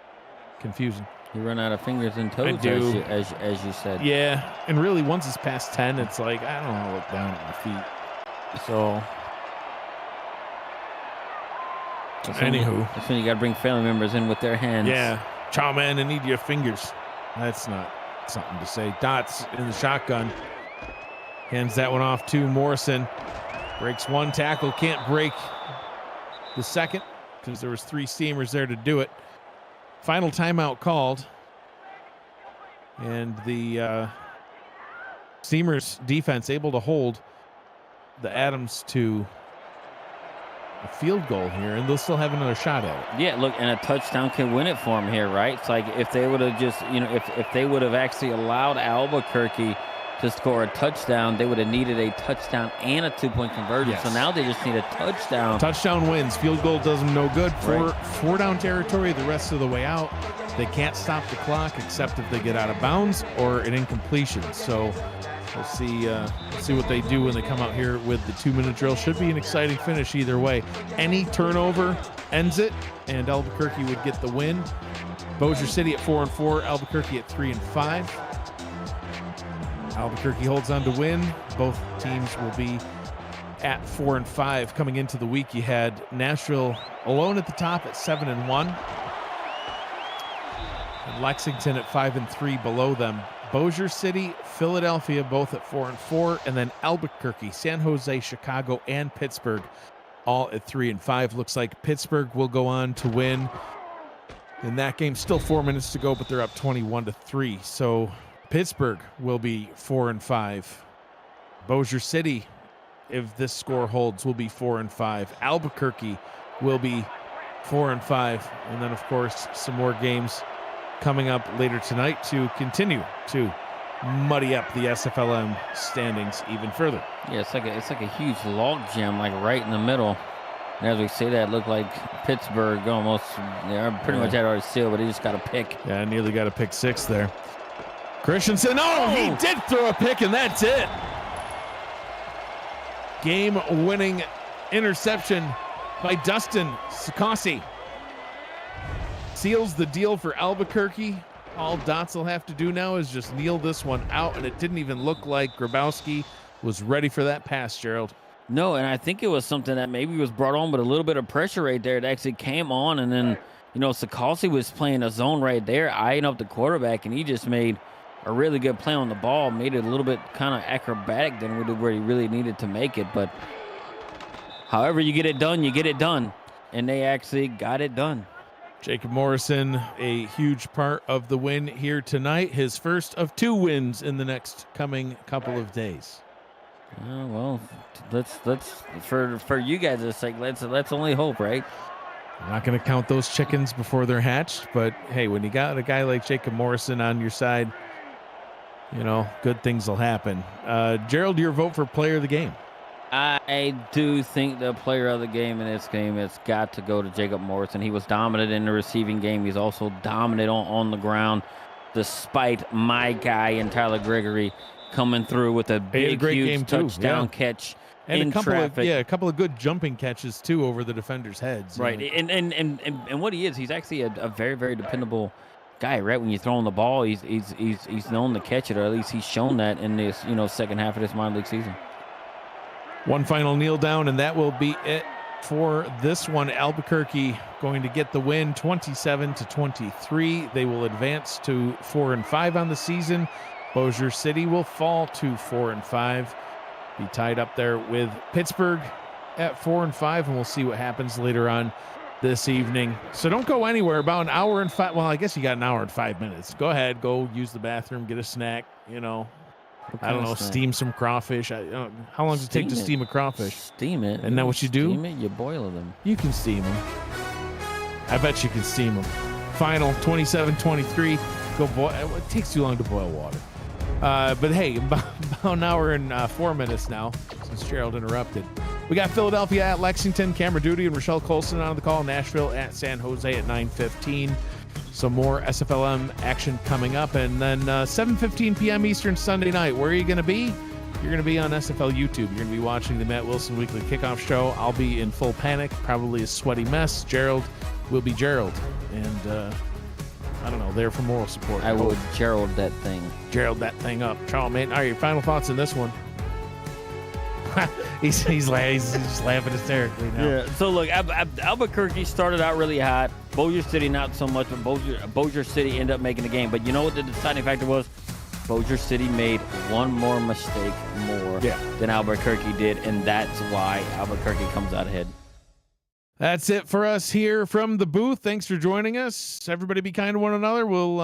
[SPEAKER 1] confusing.
[SPEAKER 2] You run out of fingers and toes,
[SPEAKER 1] I do.
[SPEAKER 2] as you said.
[SPEAKER 1] Yeah, and really once it's past 10, it's like, I don't want to look down at my feet. So, anywho.
[SPEAKER 2] That's when you got to bring family members in with their hands.
[SPEAKER 1] Yeah, chow man, I need your fingers. That's not something to say. Dots in the shotgun. Hands that one off to Morrison. Breaks one tackle, can't break the second because there was 3 Steamers there to do it. Final timeout called. And the Steamers defense able to hold the Adams to a field goal here, and they'll still have another shot at it.
[SPEAKER 2] Yeah, look, and a touchdown can win it for them here, right? It's like if they would have just, if they would have actually allowed Albuquerque to score a touchdown, they would have needed a touchdown and a 2-point conversion.
[SPEAKER 1] Yes.
[SPEAKER 2] So now they just need a touchdown.
[SPEAKER 1] Touchdown wins. Field goal does them no good. Four down territory the rest of the way out. They can't stop the clock except if they get out of bounds or an incompletion. So we'll see what they do when they come out here with the 2-minute drill. Should be an exciting finish either way. Any turnover ends it, and Albuquerque would get the win. Bossier City at 4-4, Albuquerque at 3-5. Albuquerque holds on to win. Both teams will be at 4-5. Coming into the week, you had Nashville alone at the top at 7-1. And Lexington at 5-3 below them. Bossier City, Philadelphia, both at 4-4, and then Albuquerque, San Jose, Chicago, and Pittsburgh, all at 3-5. Looks like Pittsburgh will go on to win in that game. Still 4 minutes to go, but they're up 21-3. So Pittsburgh will be 4-5. Bossier City, if this score holds, will be 4-5. Albuquerque will be 4-5, and then of course some more games coming up later tonight to continue to muddy up the SFLm standings even further.
[SPEAKER 2] Yeah, it's like a huge log jam, like right in the middle. And as we say that, it looked like Pittsburgh almost, pretty much had already sealed, but he just got a pick.
[SPEAKER 1] Yeah, nearly got a pick 6 there. Christensen, he did throw a pick, and that's it. Game-winning interception by Dustin Sakasi seals the deal for Albuquerque. All Dots will have to do now is just kneel this one out, and it didn't even look like Grabowski was ready for that pass, Gerald.
[SPEAKER 2] No, and I think it was something that maybe was brought on with a little bit of pressure right there. It actually came on, and then, Sakasi was playing a zone right there, eyeing up the quarterback, and he just made a really good play on the ball, made it a little bit kind of acrobatic than where he really needed to make it. But however you get it done, you get it done, and they actually got it done.
[SPEAKER 1] Jacob Morrison, a huge part of the win here tonight, his first of 2 wins in the next coming couple of days.
[SPEAKER 2] Well, let's for you guys' sake, let's only hope, right?
[SPEAKER 1] I'm not going to count those chickens before they're hatched, but hey, when you got a guy like Jacob Morrison on your side, good things will happen. Gerald, your vote for player of the game.
[SPEAKER 2] I do think the player of the game in this game has got to go to Jacob Morrison. He was dominant in the receiving game. He's also dominant on the ground, despite my guy and Tyler Gregory coming through with a big, huge touchdown catch
[SPEAKER 1] and
[SPEAKER 2] in traffic.
[SPEAKER 1] A couple of good jumping catches too over the defenders' heads.
[SPEAKER 2] Right, and what he is, he's actually a very, very dependable guy. Right, when you throw him the ball, he's known to catch it, or at least he's shown that in this second half of this minor league season.
[SPEAKER 1] One final kneel down, and that will be it for this one. Albuquerque going to get the win, 27-23. They will advance to 4-5 on the season. Bossier City will fall to 4-5. Be tied up there with Pittsburgh at 4-5, and we'll see what happens later on this evening. So don't go anywhere. About an hour and 5. Well, I guess you got an hour and 5 minutes. Go ahead, go use the bathroom, get a snack. I don't know, steam some crawfish. How long does it take to steam a crawfish?
[SPEAKER 2] Steam it.
[SPEAKER 1] Isn't that what you do?
[SPEAKER 2] Steam it, you boil them.
[SPEAKER 1] You can steam them. I bet you can steam them. Final 27-23. Go boil. It takes too long to boil water. But hey, about an hour and 4 minutes now, since Gerald interrupted. We got Philadelphia at Lexington, Cameron Duty and Rochelle Colson on the call. Nashville at San Jose at 9:15. Some more SFLm action coming up. And then 7:15 p.m. Eastern Sunday night. Where are you going to be? You're going to be on SFL YouTube. You're going to be watching the Matt Wilson Weekly Kickoff Show. I'll be in full panic, probably a sweaty mess. Gerald will be Gerald. And I don't know, there for moral support.
[SPEAKER 2] I would Gerald that thing.
[SPEAKER 1] Gerald that thing up. Charles, man. All right, your final thoughts on this one? he's just laughing hysterically now.
[SPEAKER 2] Yeah. So look, Albuquerque started out really hot. Bossier City not so much, but Bossier City ended up making the game. But you know what the deciding factor was? Bossier City made one more mistake than Albuquerque did, and that's why Albuquerque comes out ahead.
[SPEAKER 1] That's it for us here from the booth. Thanks for joining us. Everybody be kind to one another. We'll